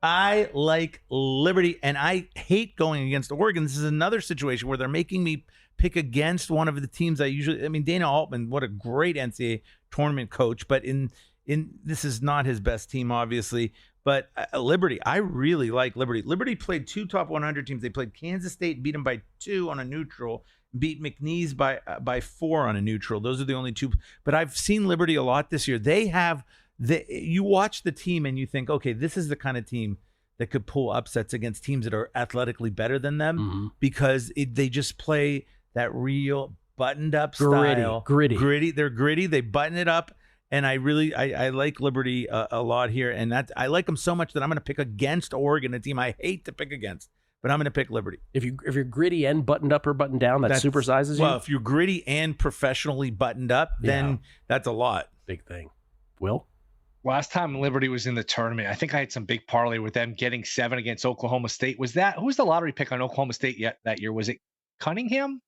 [SPEAKER 4] I like Liberty, and I hate going against Oregon. This is another situation where they're making me pick against one of the teams I mean, Dana Altman, what a great NCAA tournament coach, but in this is not his best team, obviously. But Liberty, I really like Liberty. Liberty played 2 top 100 teams. They played Kansas State, beat them by 2 on a neutral, beat McNeese by 4 on a neutral. Those are the only 2. But I've seen Liberty a lot this year. You watch the team and you think, okay, this is the kind of team that could pull upsets against teams that are athletically better than them, because they just play that real buttoned up style. Gritty. They're gritty. They button it up. And I like Liberty a lot here. And I like them so much that I'm going to pick against Oregon, a team I hate to pick against. But I'm going to pick Liberty.
[SPEAKER 3] If you're gritty and buttoned up or buttoned down, that supersizes you?
[SPEAKER 4] Well, if you're gritty and professionally buttoned up, then that's a lot.
[SPEAKER 3] Big thing. Will?
[SPEAKER 5] Last time Liberty was in the tournament, I think I had some big parlay with them getting 7 against Oklahoma State. Who was the lottery pick on Oklahoma State that year? Was it Cunningham?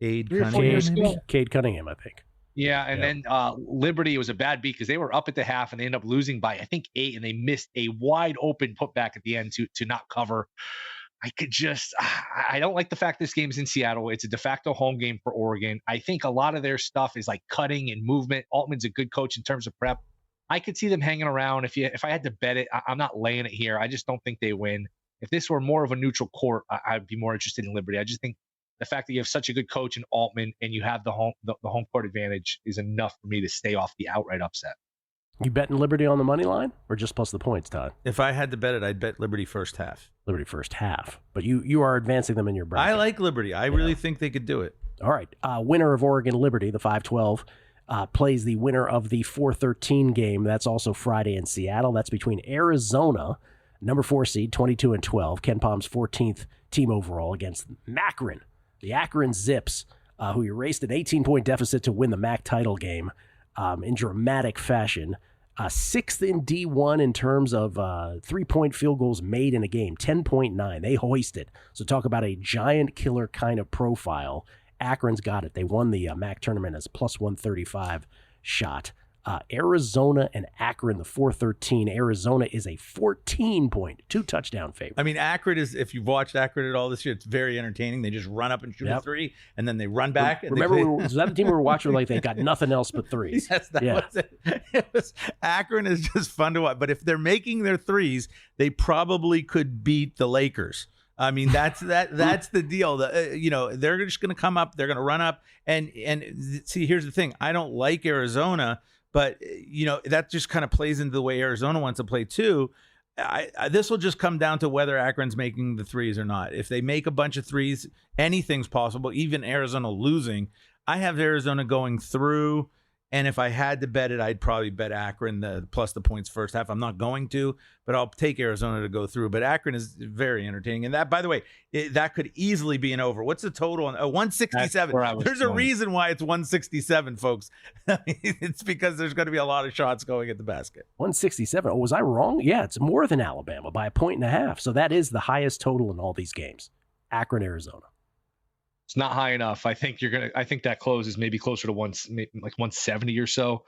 [SPEAKER 3] Cade Cunningham, I think.
[SPEAKER 5] Yeah, and then Liberty, it was a bad beat because they were up at the half and they ended up losing by, I think, 8, and they missed a wide open putback at the end to not cover. I don't like the fact this game is in Seattle. It's a de facto home game for Oregon. I think a lot of their stuff is like cutting and movement. Altman's a good coach in terms of prep. I could see them hanging around. If I had to bet it, I'm not laying it here. I just don't think they win. If this were more of a neutral court, I'd be more interested in Liberty. I just think the fact that you have such a good coach in Altman and you have the home court advantage is enough for me to stay off the outright upset.
[SPEAKER 3] You betting Liberty on the money line or just plus the points, Todd?
[SPEAKER 4] If I had to bet it, I'd bet Liberty first half.
[SPEAKER 3] Liberty first half. But you are advancing them in your bracket.
[SPEAKER 4] I like Liberty. I really think they could do it.
[SPEAKER 3] All right. Winner of Oregon Liberty, the 5-12, plays the winner of the 4-13 game. That's also Friday in Seattle. That's between Arizona, number 4 seed, 22-12, Ken Palm's 14th team overall, against Akron, the Akron Zips, who erased an 18-point deficit to win the MAC title game in dramatic fashion. 6th in D1 in terms of 3-point field goals made in a game, 10.9. They hoisted. So talk about a giant killer kind of profile. Akron's got it. They won the MAC tournament as plus 135 shot. Arizona and Akron, the 4-13. Arizona is a 14-point, 2-touchdown favorite.
[SPEAKER 4] I mean, Akron is, if you've watched Akron at all this year, it's very entertaining. They just run up and shoot a three, and then they run back. And
[SPEAKER 3] remember, was that the team we were watching? Like, they got nothing else but threes.
[SPEAKER 4] Yes, that was it. Akron is just fun to watch. But if they're making their threes, they probably could beat the Lakers. I mean, that's the deal. They're just going to come up. They're going to run up. And see, here's the thing. I don't like Arizona, but, that just kind of plays into the way Arizona wants to play, too. This will just come down to whether Akron's making the threes or not. If they make a bunch of threes, anything's possible, even Arizona losing. I have Arizona going through. And if I had to bet it, I'd probably bet Akron plus the points first half. I'm not going to, but I'll take Arizona to go through. But Akron is very entertaining. And that, by the way, that could easily be an over. What's the total on 167? There's a reason why it's 167, folks. It's because there's going to be a lot of shots going at the basket.
[SPEAKER 3] 167. Oh, was I wrong? Yeah, it's more than Alabama by 1.5. So that is the highest total in all these games. Akron, Arizona.
[SPEAKER 5] It's not high enough. I think that close is maybe closer to 170 or so.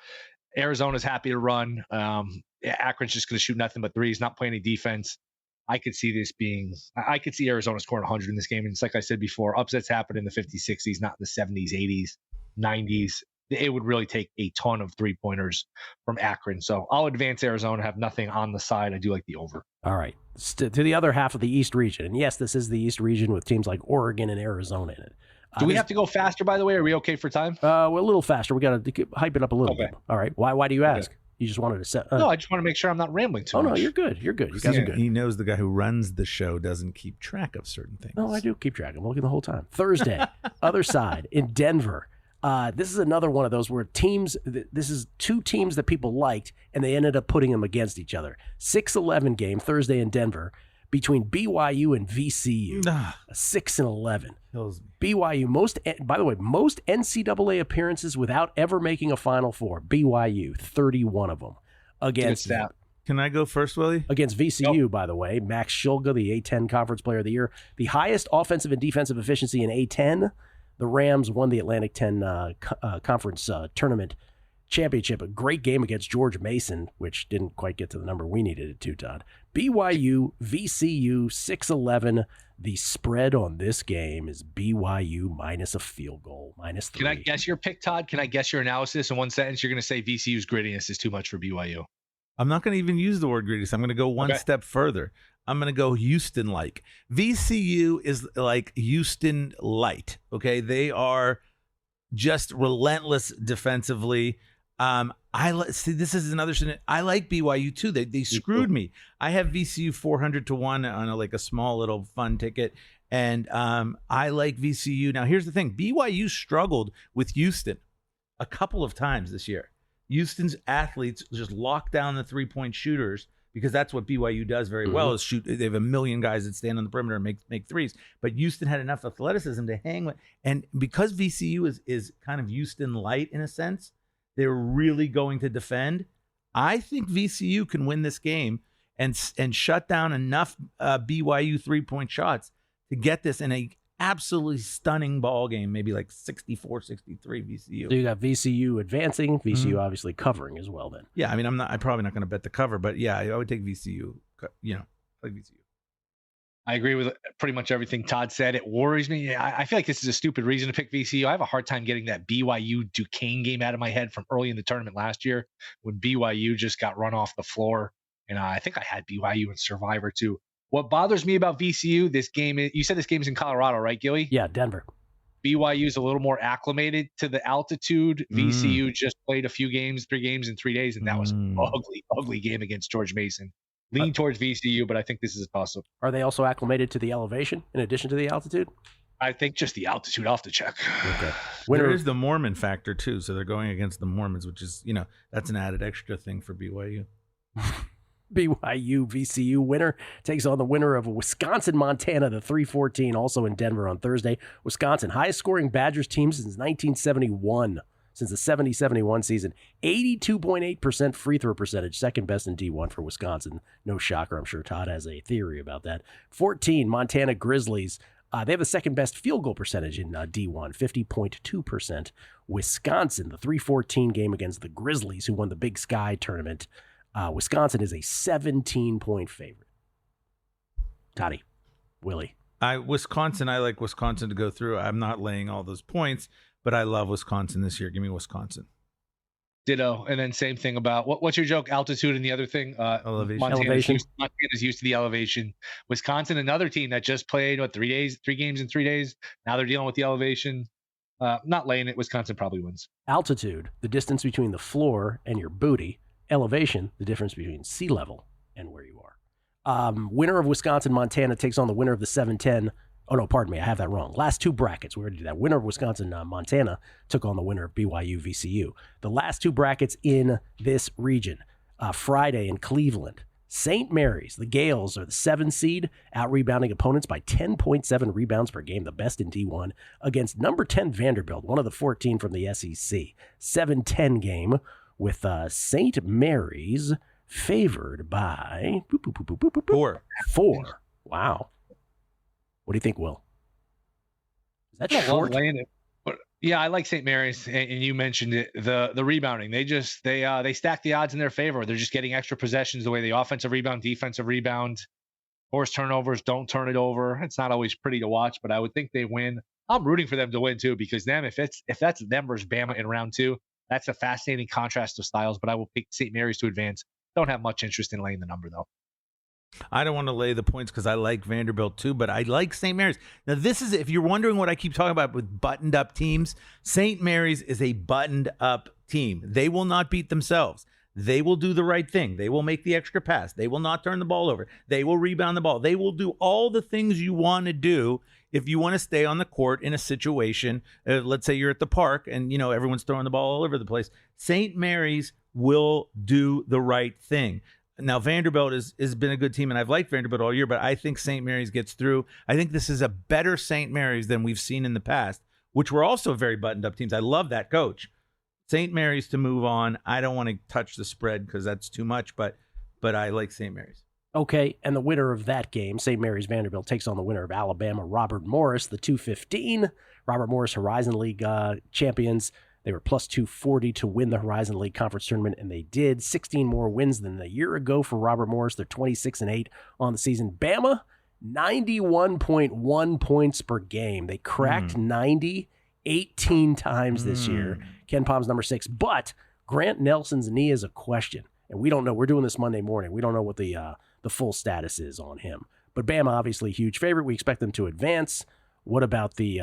[SPEAKER 5] Arizona's happy to run. Akron's just going to shoot nothing but threes, not play any defense. I could see Arizona scoring 100 in this game. And it's like I said before, upsets happen in the 50s, 60s, not in the 70s, 80s, 90s. It would really take a ton of three-pointers from Akron. So I'll advance Arizona, have nothing on the side. I do like the over.
[SPEAKER 3] All right. To the other half of the East region. And yes, this is the East region with teams like Oregon and Arizona in it.
[SPEAKER 5] Do we have to go faster, by the way? Are we okay for time?
[SPEAKER 3] We're a little faster. We got to hype it up a little bit. All right. Why do you ask? Okay. You just wanted to set...
[SPEAKER 5] No, I just want to make sure I'm not rambling too much.
[SPEAKER 3] No, you're good. You're good. You guys are good.
[SPEAKER 4] He knows the guy who runs the show doesn't keep track of certain things.
[SPEAKER 3] No, I do keep track. I'm looking the whole time. Thursday, other side in Denver. This is another one of those where this is two teams that people liked, and they ended up putting them against each other. 6-11 game, Thursday in Denver, between BYU and VCU. 6-11. BYU, by the way, most NCAA appearances without ever making a Final Four. BYU, 31 of them. Against that.
[SPEAKER 4] Can I go first, Willie?
[SPEAKER 3] Against VCU, by the way. Max Shulga, the A-10 Conference Player of the Year. The highest offensive and defensive efficiency in A-10. The Rams won the Atlantic 10 Conference Tournament Championship. A great game against George Mason, which didn't quite get to the number we needed it to, Todd. BYU, VCU, 6-11. The spread on this game is BYU minus a field goal, minus 3.
[SPEAKER 5] Can I guess your pick, Todd? Can I guess your analysis in one sentence? You're going to say VCU's grittiness is too much for BYU.
[SPEAKER 4] I'm not going to even use the word grittiness. I'm going to go one step further. I'm going to go Houston-like. VCU is like Houston light, okay? They are just relentless defensively. This is another. I like BYU too. They screwed me. I have VCU 400-1 on a small little fun ticket, and I like VCU. Now here's the thing: BYU struggled with Houston a couple of times this year. Houston's athletes just lock down the 3-point shooters because that's what BYU does very well. Is shoot. They have a million guys that stand on the perimeter and make threes. But Houston had enough athleticism to hang with, and because VCU is kind of Houston light in a sense. They're really going to defend. I think VCU can win this game and shut down enough BYU 3-point shots to get this in a absolutely stunning ball game, maybe like 64-63 VCU.
[SPEAKER 3] So you got VCU advancing, VCU obviously covering as well then.
[SPEAKER 4] Yeah, I mean, I'm probably not going to bet the cover, but yeah, I would take VCU, like VCU.
[SPEAKER 5] I agree with pretty much everything Todd said. It worries me. I feel like this is a stupid reason to pick VCU. I have a hard time getting that BYU Duquesne game out of my head from early in the tournament last year when BYU just got run off the floor. And I think I had BYU in Survivor too. What bothers me about VCU, this game, you said this game is in Colorado, right, Gilly?
[SPEAKER 3] Yeah, Denver.
[SPEAKER 5] BYU's a little more acclimated to the altitude. VCU just played a few games, 3 games in 3 days, and that was an ugly game against George Mason. Lean towards VCU, but I think this is possible.
[SPEAKER 3] Are they also acclimated to the elevation in addition to the altitude?
[SPEAKER 5] I think just the altitude. I'll have to check.
[SPEAKER 3] Okay.
[SPEAKER 4] There is the Mormon factor too, so they're going against the Mormons, which is, that's an added extra thing for BYU.
[SPEAKER 3] BYU VCU winner takes on the winner of Wisconsin Montana, the 3-14, also in Denver on Thursday. Wisconsin, highest scoring Badgers team since 1971, since the 70-71 season. 82.8% free throw percentage, second best in D1 for Wisconsin. No shocker, I'm sure Todd has a theory about that. 14, Montana Grizzlies. They have the second best field goal percentage in D1, 50.2%. Wisconsin, the 3-14 game against the Grizzlies, who won the Big Sky tournament. Wisconsin is a 17-point favorite. Toddy, Willie.
[SPEAKER 4] I like Wisconsin to go through. I'm not laying all those points, but I love Wisconsin this year. Give me Wisconsin.
[SPEAKER 5] Ditto. And then same thing about what's your joke? Altitude and the other thing?
[SPEAKER 4] Elevation.
[SPEAKER 5] Montana's used to the elevation. Wisconsin, another team that just played 3 games in 3 days. Now they're dealing with the elevation. Not laying it. Wisconsin probably wins.
[SPEAKER 3] Altitude, the distance between the floor and your booty. Elevation, the difference between sea level and where you are. Winner of Wisconsin Montana takes on the winner of the 7-10. Oh, no, pardon me. I have that wrong. Last 2 brackets. We already did that. Winner of Wisconsin Montana took on the winner of BYU VCU. The last 2 brackets in this region. Friday in Cleveland. St. Mary's, the Gales are the 7 seed, out-rebounding opponents by 10.7 rebounds per game, the best in D1, against number 10 Vanderbilt, one of the 14 from the SEC. 7-10 game with St. Mary's favored by 4. Wow. What do you think, Will? Is that short?
[SPEAKER 5] Yeah, I like St. Mary's, and you mentioned it. The rebounding, they stack the odds in their favor. They're just getting extra possessions the way the offensive rebound, defensive rebound, force turnovers, don't turn it over. It's not always pretty to watch, but I would think they win. I'm rooting for them to win too, because if that's them versus Bama in round 2, that's a fascinating contrast of styles. But I will pick St. Mary's to advance. Don't have much interest in laying the number though.
[SPEAKER 4] I don't want to lay the points because I like Vanderbilt too, but I like St. Mary's. Now, this is, if you're wondering what I keep talking about with buttoned up teams, St. Mary's is a buttoned up team. They will not beat themselves. They will do the right thing. They will make the extra pass. They will not turn the ball over. They will rebound the ball. They will do all the things you want to do if you want to stay on the court in a situation. Let's say you're at the park and, everyone's throwing the ball all over the place. St. Mary's will do the right thing. Now, Vanderbilt has been a good team, and I've liked Vanderbilt all year, but I think St. Mary's gets through. I think this is a better St. Mary's than we've seen in the past, which were also very buttoned-up teams. I love that coach. St. Mary's to move on. I don't want to touch the spread because that's too much, but I like St. Mary's.
[SPEAKER 3] Okay, and the winner of that game, St. Mary's Vanderbilt, takes on the winner of Alabama, Robert Morris, the 2-15. Robert Morris, Horizon League champions. They were plus 240 to win the Horizon League Conference Tournament, and they did. 16 more wins than a year ago for Robert Morris. They're 26-8 on the season. Bama, 91.1 points per game. They cracked 90 18 times this year. Ken Palm's number 6. But Grant Nelson's knee is a question, and we don't know. We're doing this Monday morning. We don't know what the full status is on him. But Bama, obviously, huge favorite. We expect them to advance. What about the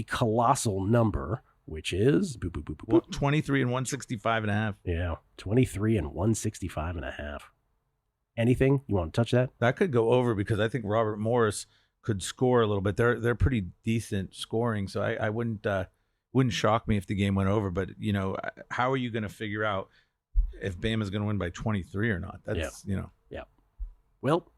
[SPEAKER 3] colossal number, which is
[SPEAKER 4] 23 and 165.5.
[SPEAKER 3] Yeah, 23 and 165.5. Anything you want to touch that?
[SPEAKER 4] That could go over because I think Robert Morris could score a little bit. They're pretty decent scoring, so I wouldn't shock me if the game went over. But how are you going to figure out if Bama's going to win by 23 or not? That's Yeah.
[SPEAKER 3] Will.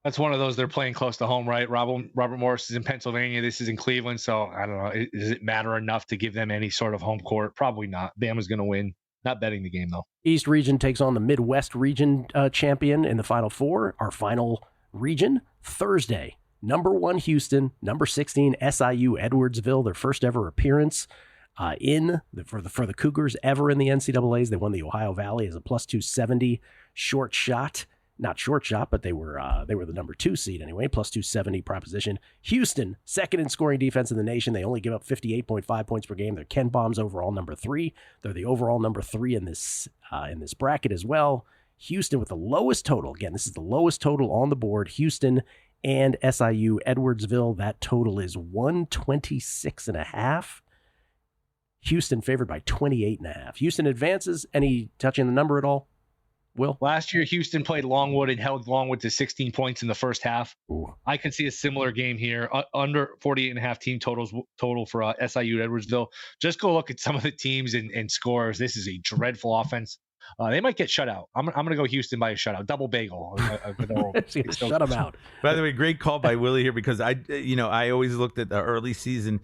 [SPEAKER 5] That's one of those they're playing close to home, right? Robert Morris is in Pennsylvania. This is in Cleveland. So I don't know. Does it matter enough to give them any sort of home court? Probably not. Bama's going to win. Not betting the game, though.
[SPEAKER 3] East region takes on the Midwest region champion in the Final Four. Our final region, Thursday. Number 1, Houston. Number 16, SIU Edwardsville. Their first ever appearance for the Cougars ever in the NCAAs. They won the Ohio Valley as a plus 270 short shot. Not short shot, but they were the number 2 seed anyway, plus 270 proposition. Houston, second in scoring defense in the nation. They only give up 58.5 points per game. They're Ken Baum's overall number 3. They're the overall number 3 in this bracket as well. Houston with the lowest total. Again, this is the lowest total on the board. Houston and SIU Edwardsville. That total is 126.5. Houston favored by 28.5. Houston advances. Any touching the number at all, Will?
[SPEAKER 5] Last year, Houston played Longwood and held Longwood to 16 points in the first half.
[SPEAKER 3] Ooh.
[SPEAKER 5] I can see a similar game here, under 48.5 team total for SIU Edwardsville. Just go look at some of the teams and scores. This is a dreadful offense. They might get shut out. I'm going to go Houston by a shutout. Double bagel.
[SPEAKER 3] Shut them out.
[SPEAKER 4] By the way, great call by Willie here, because I always looked at the early season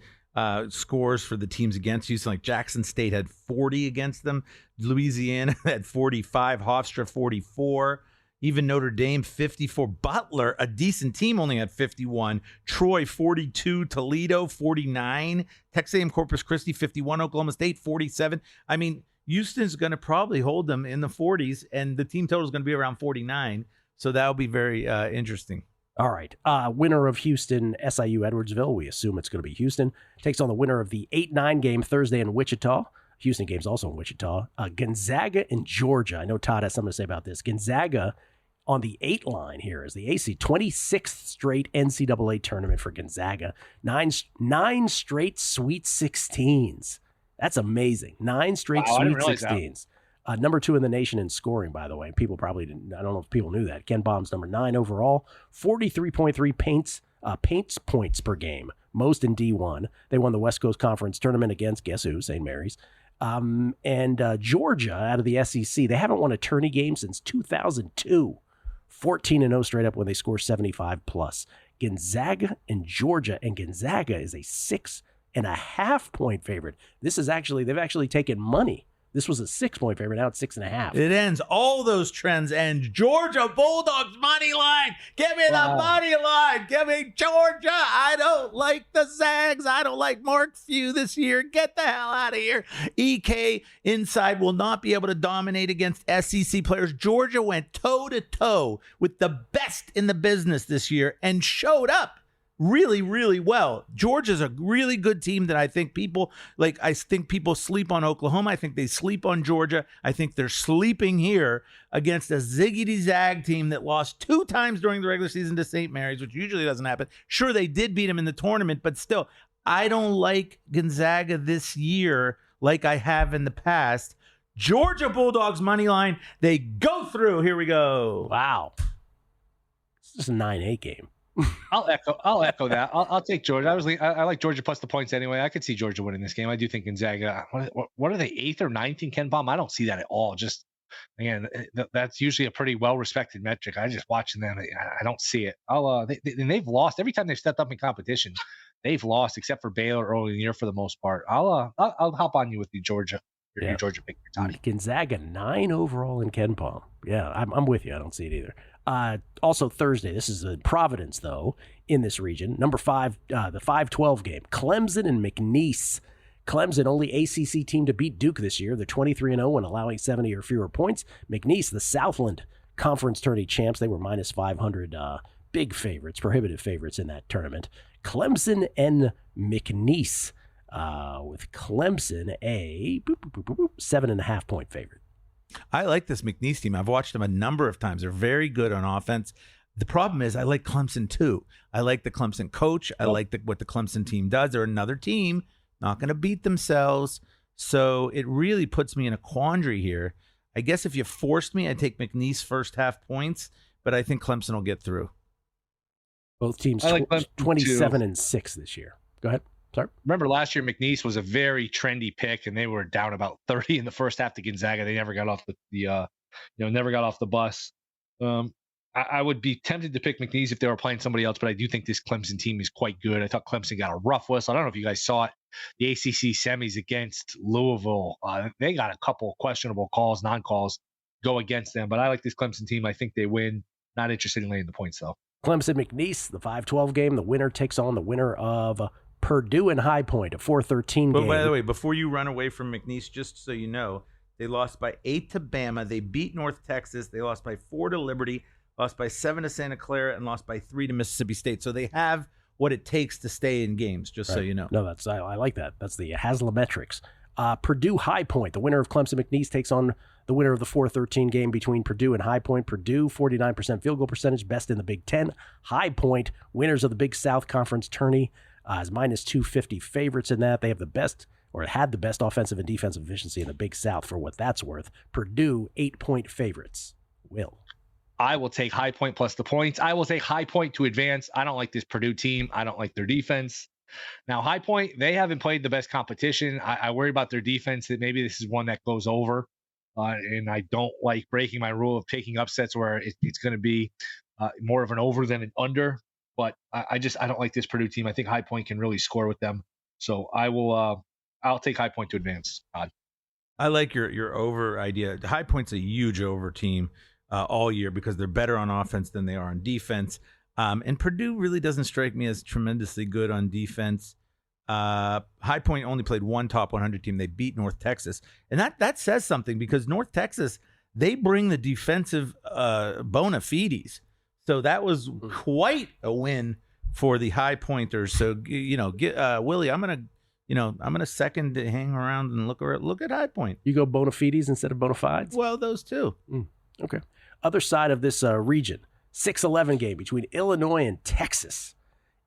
[SPEAKER 4] scores for the teams against Houston. Like Jackson State had 40 against them. Louisiana had 45. Hofstra 44. Even Notre Dame 54. Butler, a decent team, only had 51. Troy 42. Toledo 49. Texas A&M Corpus Christi 51. Oklahoma State 47. I mean, Houston's going to probably hold them in the 40s, and the team total is going to be around 49. So that'll be very interesting.
[SPEAKER 3] All right. Winner of Houston, SIU Edwardsville. We assume it's going to be Houston. Takes on the winner of the 8-9 game Thursday in Wichita. Houston game's also in Wichita. Gonzaga and Georgia. I know Todd has something to say about this. Gonzaga on the 8 line here is the AC. 26th straight NCAA tournament for Gonzaga. Nine straight Sweet 16s. That's amazing. 9 straight Sweet 16s. Number 2 in the nation in scoring, by the way. People probably didn't. I don't know if people knew that. Ken Baum's number 9 overall. 43.3 paints points per game. Most in D1. They won the West Coast Conference tournament against, guess who? St. Mary's. And Georgia out of the SEC. They haven't won a tourney game since 2002. 14-0 straight up when they score 75 plus. Gonzaga and Georgia. And Gonzaga is a 6.5 point favorite. They've actually taken money. This was a 6-point favorite. Now it's 6.5.
[SPEAKER 4] It ends. All those trends end. Georgia Bulldogs money line. Give me the money line. Give me Georgia. I don't like the Zags. I don't like Mark Few this year. Get the hell out of here. EK inside will not be able to dominate against SEC players. Georgia went toe-to-toe with the best in the business this year and showed up really, really well. Georgia's a really good team that I think people sleep on Oklahoma. I think they sleep on Georgia. I think they're sleeping here against a ziggity zag team that lost 2 times during the regular season to St. Mary's, which usually doesn't happen. Sure, they did beat them in the tournament, but still, I don't like Gonzaga this year like I have in the past. Georgia Bulldogs money line. They go through. Here we go.
[SPEAKER 3] Wow. It's just a 9-8 game.
[SPEAKER 5] I'll echo that. I'll take Georgia. I like Georgia plus the points anyway. I could see Georgia winning this game. I do think Gonzaga. What are they, 8th or 9th in Ken Palm? I don't see that at all. Just again, that's usually a pretty well respected metric. I just watching them. I don't see it. They've lost every time they've stepped up in competition. They've lost except for Baylor early in the year for the most part. I'll hop on you with the Georgia. Your Georgia pick for Todd.
[SPEAKER 3] Gonzaga 9 overall in Ken Palm. Yeah, I'm with you. I don't see it either. Also Thursday, this is in Providence, though, in this region. Number 5, the 5-12 game. Clemson and McNeese. Clemson, only ACC team to beat Duke this year. They're 23-0 when allowing 70 or fewer points. McNeese, the Southland Conference tourney champs. They were minus 500. Big favorites, prohibitive favorites in that tournament. Clemson and McNeese. With Clemson, a 7.5 point favorite.
[SPEAKER 4] I like this McNeese team. I've watched them a number of times. They're very good on offense. The problem is I like Clemson too. I like the Clemson coach. I like what the Clemson team does. They're another team, not going to beat themselves. So it really puts me in a quandary here. I guess if you forced me, I'd take McNeese first half points, but I think Clemson will get through.
[SPEAKER 3] Both teams 27-6 this year. Go ahead. Sorry.
[SPEAKER 5] Remember last year, McNeese was a very trendy pick, and they were down about 30 in the first half to Gonzaga. They never got off never got off the bus. I would be tempted to pick McNeese if they were playing somebody else, but I do think this Clemson team is quite good. I thought Clemson got a rough whistle. I don't know if you guys saw it. The ACC semis against Louisville, they got a couple questionable calls, non-calls go against them, but I like this Clemson team. I think they win. Not interested in laying the points, though.
[SPEAKER 3] Clemson McNeese, the 5-12 game. The winner takes on the winner of Purdue and High Point, a 4-13 game.
[SPEAKER 4] But by the way, before you run away from McNeese, just so you know, they lost by 8 to Bama. They beat North Texas. They lost by 4 to Liberty, lost by 7 to Santa Clara, and lost by 3 to Mississippi State. So they have what it takes to stay in games, just so you know.
[SPEAKER 3] No, I like that. That's the Haslametrics. Purdue High Point. The winner of Clemson McNeese takes on the winner of the 4-13 game between Purdue and High Point. Purdue, 49% field goal percentage, best in the Big Ten. High Point, winners of the Big South Conference tourney, is minus 250 favorites in that. They have the best, or had the best offensive and defensive efficiency in the Big South for what that's worth. Purdue, 8-point favorites. Will.
[SPEAKER 5] I will take High Point plus the points. I will take High Point to advance. I don't like this Purdue team. I don't like their defense. Now, High Point, they haven't played the best competition. I worry about their defense, that maybe this is one that goes over. And I don't like breaking my rule of taking upsets where it's going to be more of an over than an under. But I don't like this Purdue team. I think High Point can really score with them. So I'll take High Point to advance. Todd.
[SPEAKER 4] I like your over idea. High Point's a huge over team all year because they're better on offense than they are on defense. And Purdue really doesn't strike me as tremendously good on defense. High Point only played one top 100 team. They beat North Texas. And that says something because North Texas, they bring the defensive bona fides. So that was quite a win for the High Pointers. So, Willie, I'm going to second to hang around and look at High Point.
[SPEAKER 3] You go bona fides instead of bona fides?
[SPEAKER 4] Well, those two.
[SPEAKER 3] Okay. Other side of this region, 6-11 game between Illinois and Texas.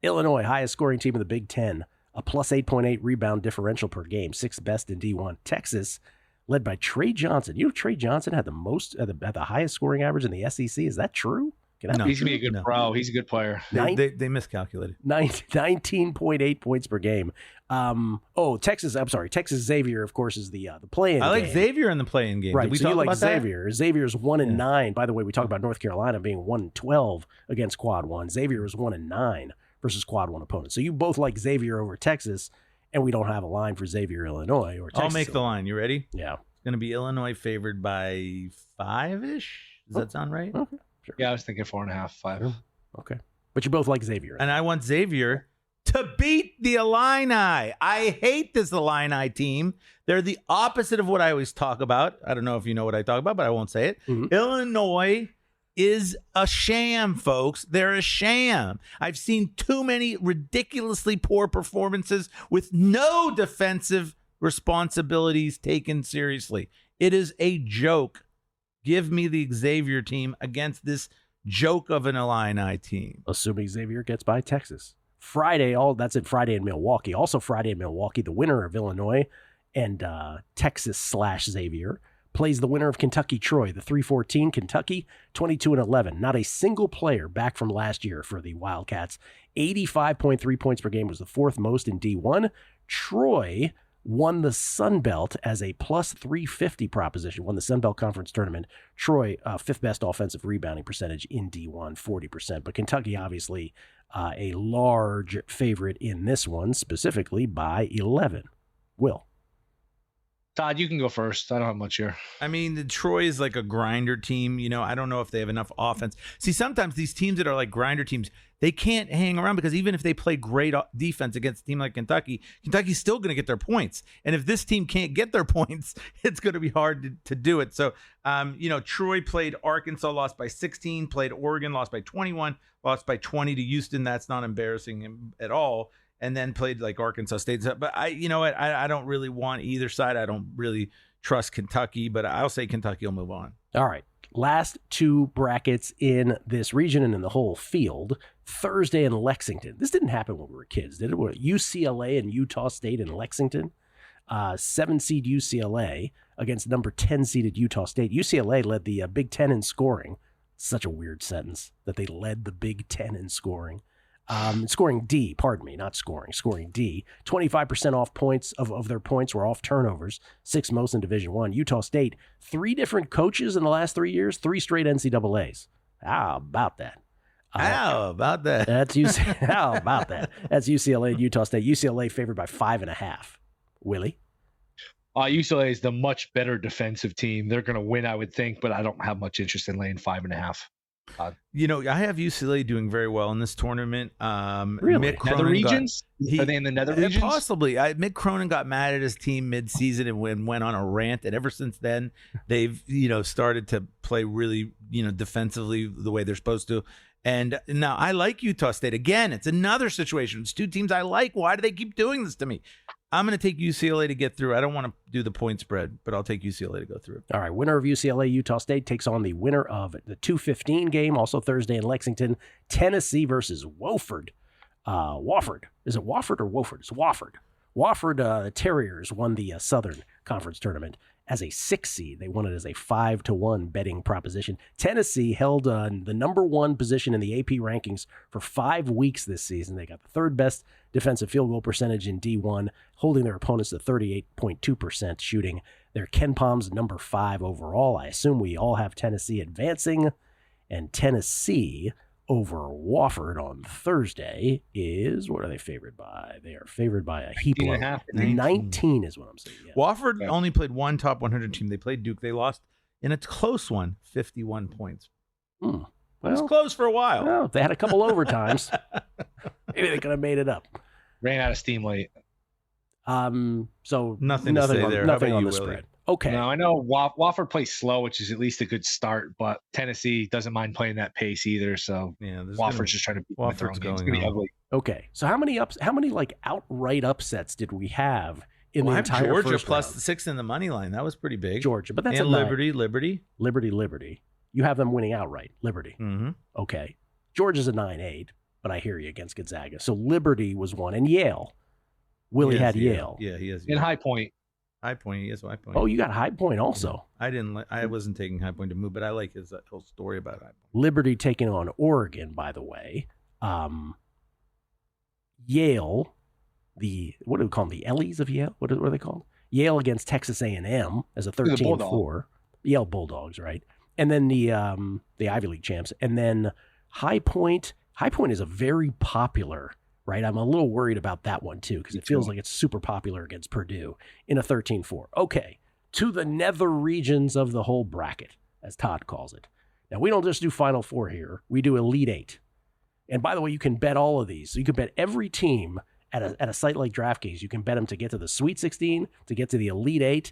[SPEAKER 3] Illinois, highest scoring team in the Big Ten, a plus 8.8 rebound differential per game, sixth best in D1. Texas, led by Trey Johnson. You know, Trey Johnson had the highest scoring average in the SEC. Is that true?
[SPEAKER 5] No, he's going to be a good pro. He's a good player.
[SPEAKER 4] They miscalculated.
[SPEAKER 3] 19.8 points per game. Texas Xavier, of course, is the play-in
[SPEAKER 4] I like
[SPEAKER 3] game.
[SPEAKER 4] Xavier in the play-in game.
[SPEAKER 3] Right,
[SPEAKER 4] Did we
[SPEAKER 3] so
[SPEAKER 4] talk
[SPEAKER 3] you like
[SPEAKER 4] about
[SPEAKER 3] Xavier. That? Xavier's 1-9. By the way, we talked about North Carolina being 1-12 against Quad 1. Xavier is 1-9 versus Quad 1 opponents. So you both like Xavier over Texas, and we don't have a line for Xavier, Illinois, or Texas.
[SPEAKER 4] I'll make the line. You ready?
[SPEAKER 3] Yeah.
[SPEAKER 4] It's going to be Illinois favored by 5-ish. Does that sound right?
[SPEAKER 3] Okay. Sure.
[SPEAKER 5] Yeah, I was thinking 4.5, 5.
[SPEAKER 3] Sure. Okay. But you both like Xavier.
[SPEAKER 4] And I want Xavier to beat the Illini. I hate this Illini team. They're the opposite of what I always talk about. I don't know if you know what I talk about, but I won't say it. Mm-hmm. Illinois is a sham, folks. They're a sham. I've seen too many ridiculously poor performances with no defensive responsibilities taken seriously. It is a joke. Give me the Xavier team against this joke of an Illini team.
[SPEAKER 3] Assuming Xavier gets by Texas. Friday, that's it, Friday in Milwaukee. Also Friday in Milwaukee, the winner of Illinois and Texas/Xavier plays the winner of Kentucky-Troy, the 3-14 Kentucky, 22-11. Not a single player back from last year for the Wildcats. 85.3 points per game was the fourth most in D1. Troy won the Sun Belt as a plus 350 proposition, won the Sun Belt Conference Tournament. Troy, fifth best offensive rebounding percentage in D1, 40%. But Kentucky, obviously, a large favorite in this one, specifically by 11. Will.
[SPEAKER 5] Todd, you can go first. I don't have much here.
[SPEAKER 4] I mean, Troy is like a grinder team. I don't know if they have enough offense. See, sometimes these teams that are like grinder teams, they can't hang around because even if they play great defense against a team like Kentucky, Kentucky's still going to get their points. And if this team can't get their points, it's going to be hard to do it. So, Troy played Arkansas, lost by 16, played Oregon, lost by 21, lost by 20 to Houston. That's not embarrassing at all. And then played like Arkansas State. But I don't really want either side. I don't really trust Kentucky, but I'll say Kentucky will move on.
[SPEAKER 3] All right. Last two brackets in this region and in the whole field. Thursday in Lexington. This didn't happen when we were kids, did it? UCLA and Utah State in Lexington. 7-seed UCLA against number 10-seeded Utah State. UCLA led the Big Ten in scoring. Such a weird sentence that they led the Big Ten in scoring. Scoring D, pardon me, not scoring D. 25% off points of their points were off turnovers, sixth most in Division I. Utah State, 3 different coaches in the last 3 years, 3 straight NCAAs. How about that?
[SPEAKER 4] How about that?
[SPEAKER 3] How about that? That's UCLA and Utah State. UCLA favored by 5.5. Willie?
[SPEAKER 5] UCLA is the much better defensive team. They're going to win, I would think, but I don't have much interest in laying 5.5.
[SPEAKER 4] I have UCLA doing very well in this tournament.
[SPEAKER 5] Really? Nether regions? Are they in the Nether regions?
[SPEAKER 4] Possibly. Mick Cronin got mad at his team mid-season and went on a rant. And ever since then, they've started to play really defensively the way they're supposed to. And now I like Utah State. Again, it's another situation. It's 2 teams I like. Why do they keep doing this to me? I'm going to take UCLA to get through. I don't want to do the point spread, but I'll take UCLA to go through.
[SPEAKER 3] All right, winner of UCLA, Utah State takes on the winner of the 2:15 game, also Thursday in Lexington, Tennessee versus Wofford. Wofford. Is it Wofford or Wofford? It's Wofford. Wofford Terriers won the Southern Conference Tournament as a 6 seed. They won it as a 5-1 betting proposition. Tennessee held the number 1 position in the AP rankings for 5 weeks this season. They got the 3rd best defensive field goal percentage in D1, holding their opponents to 38.2% shooting. They're Ken Palm's number 5 overall. I assume we all have Tennessee advancing, and Tennessee over Wofford on Thursday is, what are they favored by? They are favored by a heap of 19 is what I'm saying. Yeah.
[SPEAKER 4] Wofford only played one top 100 team. They played Duke. They lost in a close one, 51 points.
[SPEAKER 3] Well,
[SPEAKER 4] it was close for a while.
[SPEAKER 3] Well, they had a couple overtimes. Maybe they could have made it up.
[SPEAKER 5] Ran out of steam late.
[SPEAKER 3] So
[SPEAKER 4] nothing to say there.
[SPEAKER 3] Nothing on
[SPEAKER 4] you,
[SPEAKER 3] the
[SPEAKER 4] Willie?
[SPEAKER 3] spread. Okay.
[SPEAKER 5] No, I know Wofford plays slow, which is at least a good start, but Tennessee doesn't mind playing that pace either. So
[SPEAKER 4] yeah,
[SPEAKER 5] Wofford's just trying to beat
[SPEAKER 4] Wofford's
[SPEAKER 5] going
[SPEAKER 4] going
[SPEAKER 5] to be ugly.
[SPEAKER 3] Okay. So how many like outright upsets did we have in the entire
[SPEAKER 4] Georgia
[SPEAKER 3] first
[SPEAKER 4] plus
[SPEAKER 3] round?
[SPEAKER 4] the 6 in the money line? That was pretty big.
[SPEAKER 3] Georgia, but that's
[SPEAKER 4] and
[SPEAKER 3] a
[SPEAKER 4] Liberty.
[SPEAKER 3] You have them winning outright. Liberty.
[SPEAKER 4] Mm-hmm.
[SPEAKER 3] Okay. Georgia's a 9-8, but I hear you against Gonzaga. So Liberty was one, and Yale. Willie had Yale.
[SPEAKER 4] Yeah, he has.
[SPEAKER 5] In High Point.
[SPEAKER 4] High Point, he has High Point.
[SPEAKER 3] Oh, you got High Point also.
[SPEAKER 4] I wasn't taking High Point to move, but I like his whole story about High Point.
[SPEAKER 3] Liberty taking on Oregon, by the way. Yale, what do we call them? The Ellies of Yale? What are they called? Yale against Texas A&M as a 13-4. Yale Bulldogs, right? And then the Ivy League champs. And then High Point. High Point is a very popular, right? I'm a little worried about that one too, because it feels like it's super popular against Purdue in a 13-4. Okay, to the nether regions of the whole bracket, as Todd calls it. Now, we don't just do Final Four here. We do Elite Eight. And by the way, you can bet all of these. So you can bet every team at a site like DraftKings. You can bet them to get to the Sweet 16, to get to the Elite Eight,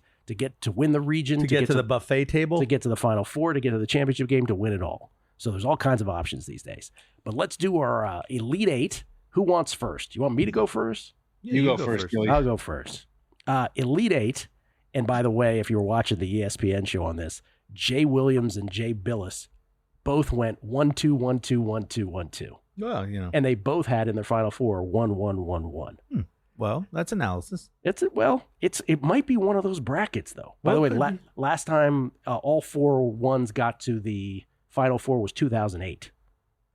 [SPEAKER 3] to win the region,
[SPEAKER 4] to get to the buffet table,
[SPEAKER 3] to get to the Final Four, to get to the championship game, to win it all. So there's all kinds of options these days. But let's do our Elite Eight. Who wants first? You want me to go first?
[SPEAKER 5] Yeah, you go first, Gilly.
[SPEAKER 3] I'll go first. Elite Eight. And by the way, if you were watching the ESPN show on this, Jay Williams and Jay Billis both went 1-2, 1-2, 1-2, 1-2.
[SPEAKER 4] Well,
[SPEAKER 3] and they both had in their Final Four 1-1, 1-1.
[SPEAKER 4] Well, that's analysis.
[SPEAKER 3] It might be one of those brackets though. By the way, last time all 4 ones got to the Final Four was 2008.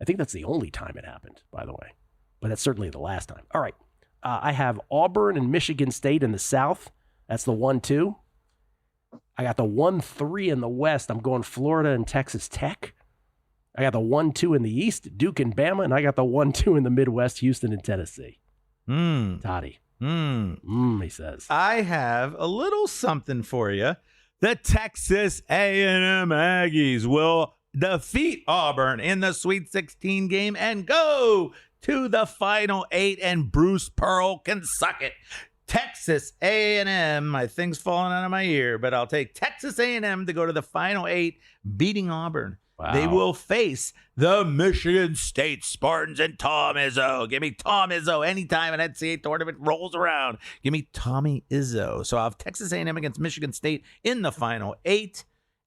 [SPEAKER 3] I think that's the only time it happened, by the way. But that's certainly the last time. All right. I have Auburn and Michigan State in the South. That's the 1-2. I got the 1-3 in the West. I'm going Florida and Texas Tech. I got the 1-2 in the East, Duke and Bama. And I got the 1-2 in the Midwest, Houston and Tennessee. Toddy. He says.
[SPEAKER 4] I have a little something for you. The Texas A&M Aggies will defeat Auburn in the Sweet 16 game and go to the Final 8, and Bruce Pearl can suck it. Texas A&M, my thing's falling out of my ear, but I'll take Texas A&M to go to the Final 8, beating Auburn. Wow. They will face the Michigan State Spartans and Tom Izzo. Give me Tom Izzo anytime an NCAA tournament rolls around. Give me Tommy Izzo. So I'll have Texas A&M against Michigan State in the Final 8.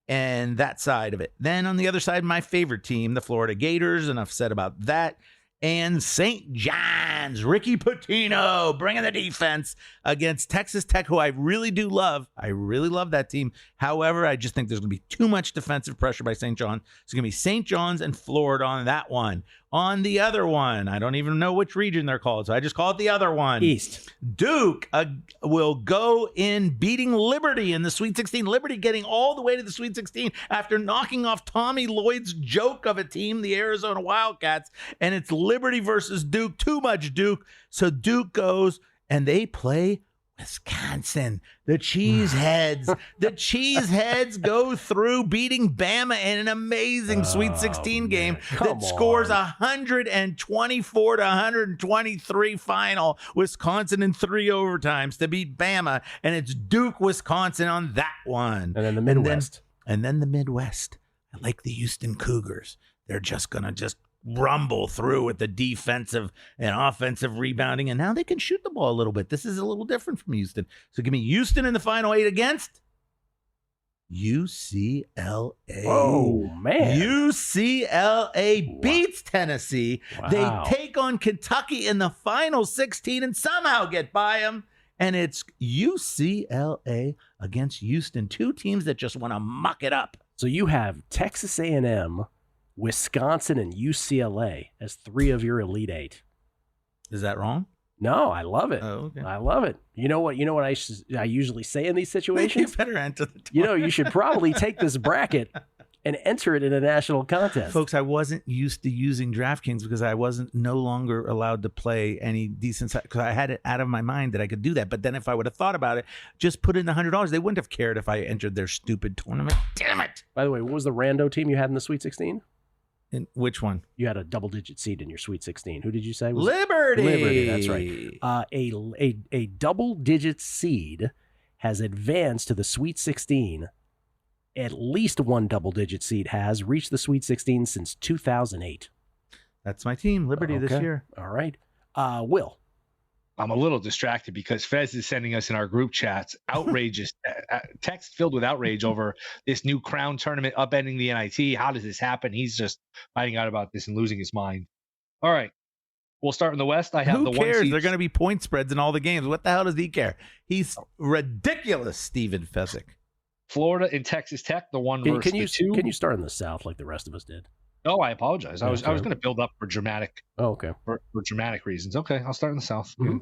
[SPEAKER 4] And that side of it. Then on the other side, my favorite team, the Florida Gators. Enough said about that. And St. John's, Ricky Pitino bringing the defense against Texas Tech, who I really do love. I really love that team. However, I just think there's going to be too much defensive pressure by St. John's. It's going to be St. John's and Florida on that one. On the other one, I don't even know which region they're called, so I just call it the other one.
[SPEAKER 3] East.
[SPEAKER 4] Duke will go in beating Liberty in the Sweet 16. Liberty getting all the way to the Sweet 16 after knocking off Tommy Lloyd's joke of a team, the Arizona Wildcats. And it's Liberty versus Duke. Too much Duke. So Duke goes and they play Wisconsin. The Cheeseheads. The Cheeseheads go through beating Bama in an amazing Sweet 16 game that scores 124 to 123 final. Wisconsin in 3 overtimes to beat Bama, and it's Duke, Wisconsin on that one.
[SPEAKER 3] And then the Midwest.
[SPEAKER 4] And then the Midwest. I like the Houston Cougars. They're just going to rumble through with the defensive and offensive rebounding, and now they can shoot the ball a little bit. This is a little different from Houston. So give me Houston in the final 8 against UCLA.
[SPEAKER 3] Oh, man.
[SPEAKER 4] UCLA beats Tennessee.
[SPEAKER 3] Wow.
[SPEAKER 4] They take on Kentucky in the final 16 and somehow get by them. And it's UCLA against Houston, 2 teams that just want to muck it up.
[SPEAKER 3] So you have Texas A&M, Wisconsin, and UCLA as 3 of your Elite 8.
[SPEAKER 4] Is that wrong?
[SPEAKER 3] No, I love it.
[SPEAKER 4] Oh, okay.
[SPEAKER 3] I love it. You know what I usually say in these
[SPEAKER 4] You
[SPEAKER 3] situations?
[SPEAKER 4] better enter the
[SPEAKER 3] You should probably take this bracket and enter it in a national contest.
[SPEAKER 4] Folks, I wasn't used to using DraftKings because I wasn't no longer allowed to play any decent side because I had it out of my mind that I could do that. But then if I would have thought about it, just put in $100, they wouldn't have cared if I entered their stupid tournament. Damn it.
[SPEAKER 3] By the way, what was the rando team you had in the Sweet 16?
[SPEAKER 4] And which one?
[SPEAKER 3] You had a double-digit seed in your Sweet 16. Who did you say?
[SPEAKER 4] Liberty.
[SPEAKER 3] Liberty, that's right. A double-digit seed has advanced to the Sweet 16. At least one double-digit seed has reached the Sweet 16 since 2008.
[SPEAKER 4] That's my team, Liberty, this year.
[SPEAKER 3] All right. Will.
[SPEAKER 5] I'm a little distracted because Fez is sending us in our group chats outrageous text filled with outrage over this new Crown tournament upending the NIT. How does this happen? He's just finding out about this and losing his mind. All right. We'll start in the West. I have
[SPEAKER 4] Who
[SPEAKER 5] the
[SPEAKER 4] cares?
[SPEAKER 5] 1 seed.
[SPEAKER 4] They're going to be point spreads in all the games. What the hell does he care? He's ridiculous, Steven Fezzik.
[SPEAKER 5] Florida and Texas Tech, the 1 versus
[SPEAKER 3] the
[SPEAKER 5] 2.
[SPEAKER 3] Can you start in the South like the rest of us did?
[SPEAKER 5] No, I apologize. I was going to build up for dramatic.
[SPEAKER 3] Oh, okay.
[SPEAKER 5] For dramatic reasons. Okay, I'll start in the South.
[SPEAKER 3] Mm-hmm.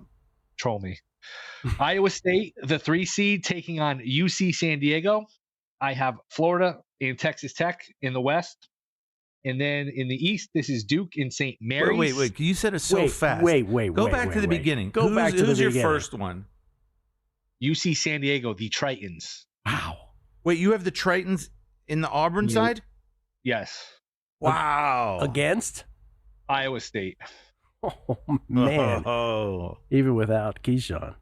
[SPEAKER 5] Troll me. Iowa State, the 3 seed, taking on UC San Diego. I have Florida and Texas Tech in the West. And then in the East, this is Duke and St. Mary's.
[SPEAKER 4] Wait. You said it so fast. Go back to the beginning.
[SPEAKER 3] Go back to the beginning.
[SPEAKER 4] Who's your first one?
[SPEAKER 5] UC San Diego, the Tritons.
[SPEAKER 3] Wow.
[SPEAKER 4] Wait, you have the Tritons in the Auburn side?
[SPEAKER 5] Yes.
[SPEAKER 4] Wow.
[SPEAKER 3] Against?
[SPEAKER 5] Iowa State.
[SPEAKER 3] Oh, man.
[SPEAKER 4] Oh.
[SPEAKER 3] Even without Keyshawn.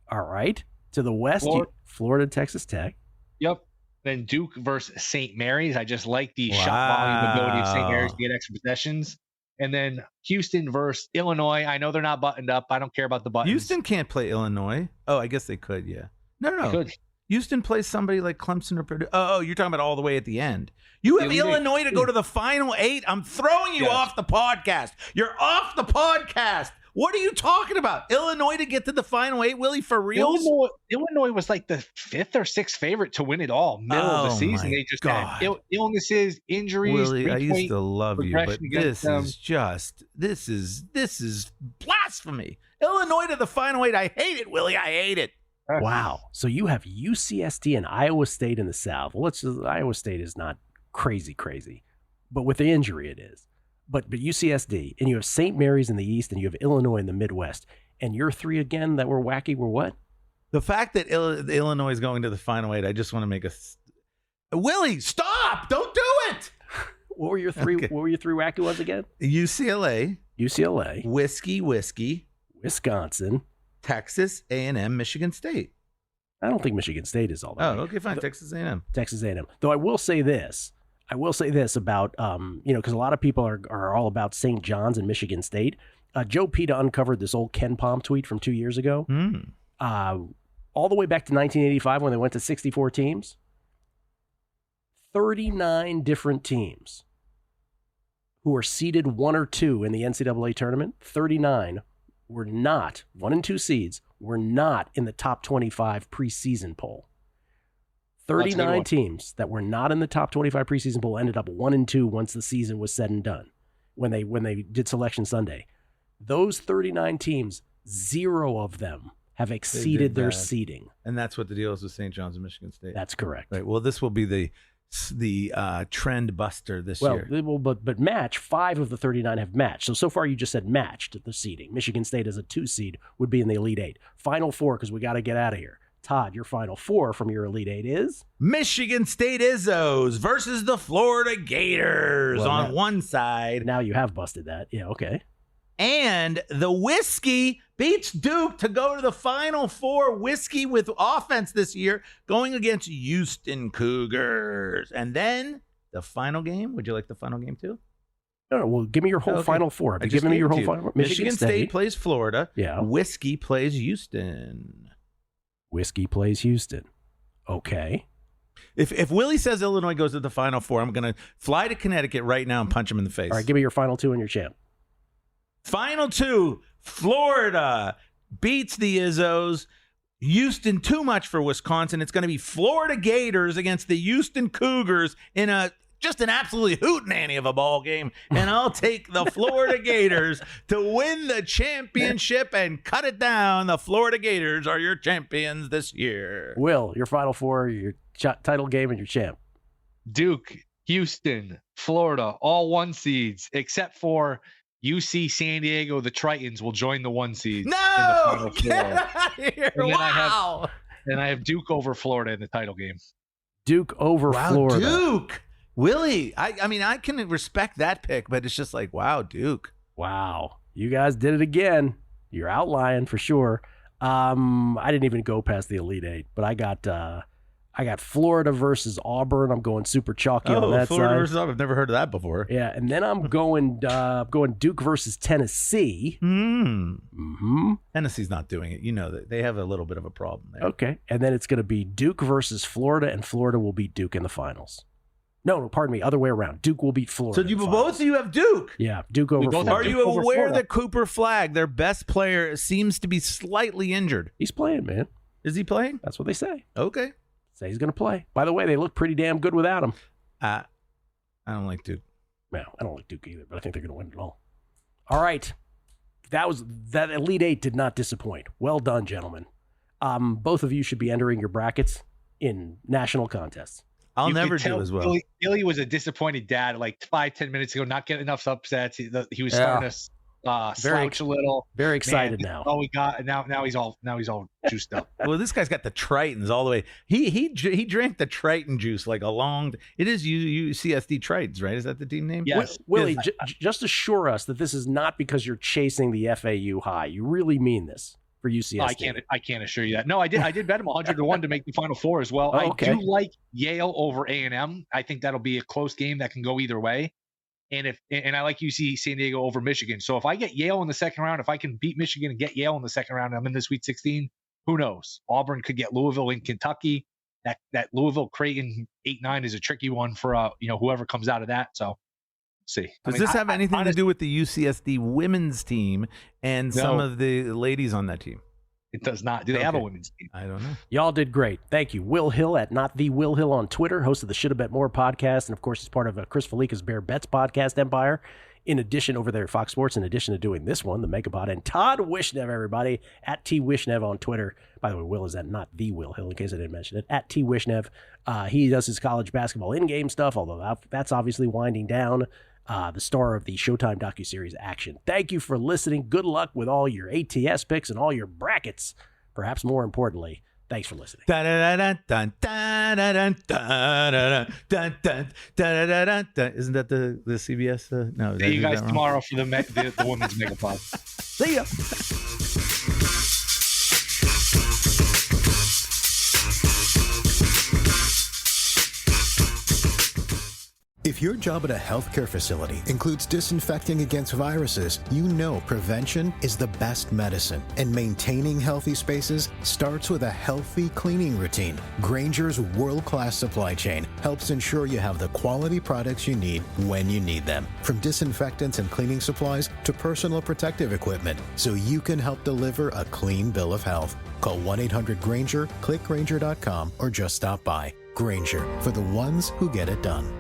[SPEAKER 3] All right. To the West, Florida, Texas Tech.
[SPEAKER 5] Yep. Then Duke versus St. Mary's. I just like the shot volume ability of St. Mary's to get extra possessions. And then Houston versus Illinois. I know they're not buttoned up. I don't care about the buttons.
[SPEAKER 4] Houston can't play Illinois. Oh, I guess they could, yeah. No.
[SPEAKER 5] They could.
[SPEAKER 4] Houston plays somebody like Clemson or Purdue. Oh, you're talking about all the way at the end. You have Illinois to go to the final 8. I'm throwing you off the podcast. You're off the podcast. What are you talking about? Illinois to get to the final 8, Willie, for real?
[SPEAKER 5] Illinois was like the 5th or 6th favorite to win it all. Middle of the season, they just had illnesses, injuries.
[SPEAKER 4] Willie, I used to love you, but this is blasphemy. Illinois to the final 8. I hate it, Willie. I hate it.
[SPEAKER 3] Wow. So you have UCSD and Iowa State in the South. Well, Iowa State is not crazy, but with the injury it is. But UCSD, and you have St. Mary's in the East, and you have Illinois in the Midwest. And your 3 again that were wacky were what?
[SPEAKER 4] The fact that Illinois is going to the final 8, I just want to make Willie, stop! Don't do it!
[SPEAKER 3] What were your 3? Okay. What were your 3 wacky ones again?
[SPEAKER 4] UCLA, Whiskey,
[SPEAKER 3] Wisconsin,
[SPEAKER 4] Texas A&M, Michigan State.
[SPEAKER 3] I don't think Michigan State is all that.
[SPEAKER 4] Oh, okay, fine. Texas A&M.
[SPEAKER 3] Though I will say this about, because a lot of people are all about St. John's and Michigan State. Joe Pita uncovered this old Ken Palm tweet from 2 years ago. All the way back to 1985 when they went to 64 teams. 39 different teams who were seeded 1 or 2 in the NCAA tournament. 39 were not, 1 and 2 seeds, were not in the top 25 preseason poll. 39 teams that were not in the top 25 preseason poll ended up 1 and 2 once the season was said and done. When they did Selection Sunday, those 39 teams, 0 of them have exceeded their seeding.
[SPEAKER 4] And that's what the deal is with St. John's and Michigan State.
[SPEAKER 3] That's correct.
[SPEAKER 4] Right. Well, this will be the trend buster this year.
[SPEAKER 3] But match 5 of the 39 have matched. So far you just said matched the seeding. Michigan State as a 2 seed would be in the Elite 8. Final 4 because we got to get out of here. Todd, your final 4 from your Elite 8 is?
[SPEAKER 4] Michigan State Izzos versus the Florida Gators on one side.
[SPEAKER 3] Now you have busted that. Yeah, okay.
[SPEAKER 4] And the Whiskey beats Duke to go to the Final 4. Whiskey with offense this year going against Houston Cougars. And then the final game. Would you like the final game too?
[SPEAKER 3] No, well, give me your whole Final Four. Have you given me your whole Final Four?
[SPEAKER 4] Michigan State plays Florida.
[SPEAKER 3] Yeah.
[SPEAKER 4] Whiskey plays Houston.
[SPEAKER 3] Whiskey plays Houston. Okay.
[SPEAKER 4] If Willie says Illinois goes to the Final Four, I'm going to fly to Connecticut right now and punch him in the face.
[SPEAKER 3] All right, give me your final two and your champ.
[SPEAKER 4] Final two, Florida beats the Izzos. Houston, too much for Wisconsin. It's going to be Florida Gators against the Houston Cougars in just an absolutely hootenanny of a ball game. And I'll take the Florida Gators to win the championship and cut it down. The Florida Gators are your champions this year.
[SPEAKER 3] Will, your Final Four, your title game, and your champ.
[SPEAKER 5] Duke, Houston, Florida, all 1 seeds, except for UC San Diego. The Tritons will join the 1 seeds.
[SPEAKER 4] No! Get out of here.
[SPEAKER 5] And
[SPEAKER 4] Wow.
[SPEAKER 5] I have Duke over Florida in the title game.
[SPEAKER 3] Duke over Florida.
[SPEAKER 4] Duke. Willie, I mean, I can respect that pick, but it's just like, wow, Duke.
[SPEAKER 3] Wow. You guys did it again. You're outlying for sure. I didn't even go past the Elite Eight, but I got Florida versus Auburn. I'm going super chalky on that
[SPEAKER 4] Florida
[SPEAKER 3] side.
[SPEAKER 4] versus Auburn. I've never heard of that before.
[SPEAKER 3] Yeah, and then I'm going Duke versus Tennessee. Mm-hmm.
[SPEAKER 4] Tennessee's not doing it. You know that they have a little bit of a problem there.
[SPEAKER 3] Okay, and then it's going to be Duke versus Florida, and Florida will beat Duke in the finals. No, pardon me, other way around. Duke will beat Florida.
[SPEAKER 4] So both of you have Duke.
[SPEAKER 3] Yeah, Duke over Florida.
[SPEAKER 4] Are you aware that Cooper Flagg, their best player, seems to be slightly injured?
[SPEAKER 3] He's playing, man.
[SPEAKER 4] Is he playing?
[SPEAKER 3] That's what they say.
[SPEAKER 4] Okay.
[SPEAKER 3] Say he's going to play. By the way, they look pretty damn good without him.
[SPEAKER 4] I don't like Duke.
[SPEAKER 3] No, I don't like Duke either, but I think they're going to win it all. All right. That Elite Eight did not disappoint. Well done, gentlemen. Both of you should be entering your brackets in national contests.
[SPEAKER 4] I'll never do as well.
[SPEAKER 5] Billy was a disappointed dad like 5-10 minutes ago, not getting enough upsets. He was starting to slouch a little.
[SPEAKER 3] Very excited now.
[SPEAKER 5] Oh, we got now he's all juiced up.
[SPEAKER 4] Well, this guy's got the Tritons all the way. He drank the Triton juice like a long. It is UCSD Tritons, right? Is that the team name?
[SPEAKER 5] Yes.
[SPEAKER 3] Willie, just assure us that this is not because you're chasing the FAU high. You really mean this for UCSD.
[SPEAKER 5] I can't assure you that. No, I did bet him 100-1 to make the Final Four as well.
[SPEAKER 3] Oh, okay.
[SPEAKER 5] I do like Yale over A&M. I think that'll be a close game that can go either way. And I like UC San Diego over Michigan. So if I get Yale in the second round, if I can beat Michigan and get Yale in the second round, I'm in the Sweet 16. Who knows? Auburn could get Louisville in Kentucky. That Louisville Creighton 8-9 is a tricky one for whoever comes out of that. So see.
[SPEAKER 4] Does this have anything to do with the UCSD women's team and some of the ladies on that team?
[SPEAKER 5] It does not. Do they have a women's team?
[SPEAKER 4] I don't know.
[SPEAKER 3] Y'all did great. Thank you. Will Hill at Not The Will Hill on Twitter, host of the Shoulda Bet More podcast, and of course is part of Chris Felica's Bear Bets podcast empire. In addition, over there at Fox Sports, in addition to doing this one, the Megabot, and Todd Wishnev, everybody, at T Wishnev on Twitter. By the way, Will is at Not The Will Hill, in case I didn't mention it, at T Wishnev. He does his college basketball in-game stuff, although that's obviously winding down. The star of the Showtime docuseries Action. Thank you for listening. Good luck with all your ATS picks and all your brackets. Perhaps more importantly, thanks for listening.
[SPEAKER 4] Isn't that the CBS? No.
[SPEAKER 5] See you guys tomorrow for the women's Megapod.
[SPEAKER 4] See ya.
[SPEAKER 6] If your job at a healthcare facility includes disinfecting against viruses, you know prevention is the best medicine. And maintaining healthy spaces starts with a healthy cleaning routine. Grainger's world-class supply chain helps ensure you have the quality products you need when you need them. From disinfectants and cleaning supplies to personal protective equipment, so you can help deliver a clean bill of health. Call 1-800-GRAINGER, click Grainger.com, or just stop by. Grainger, for the ones who get it done.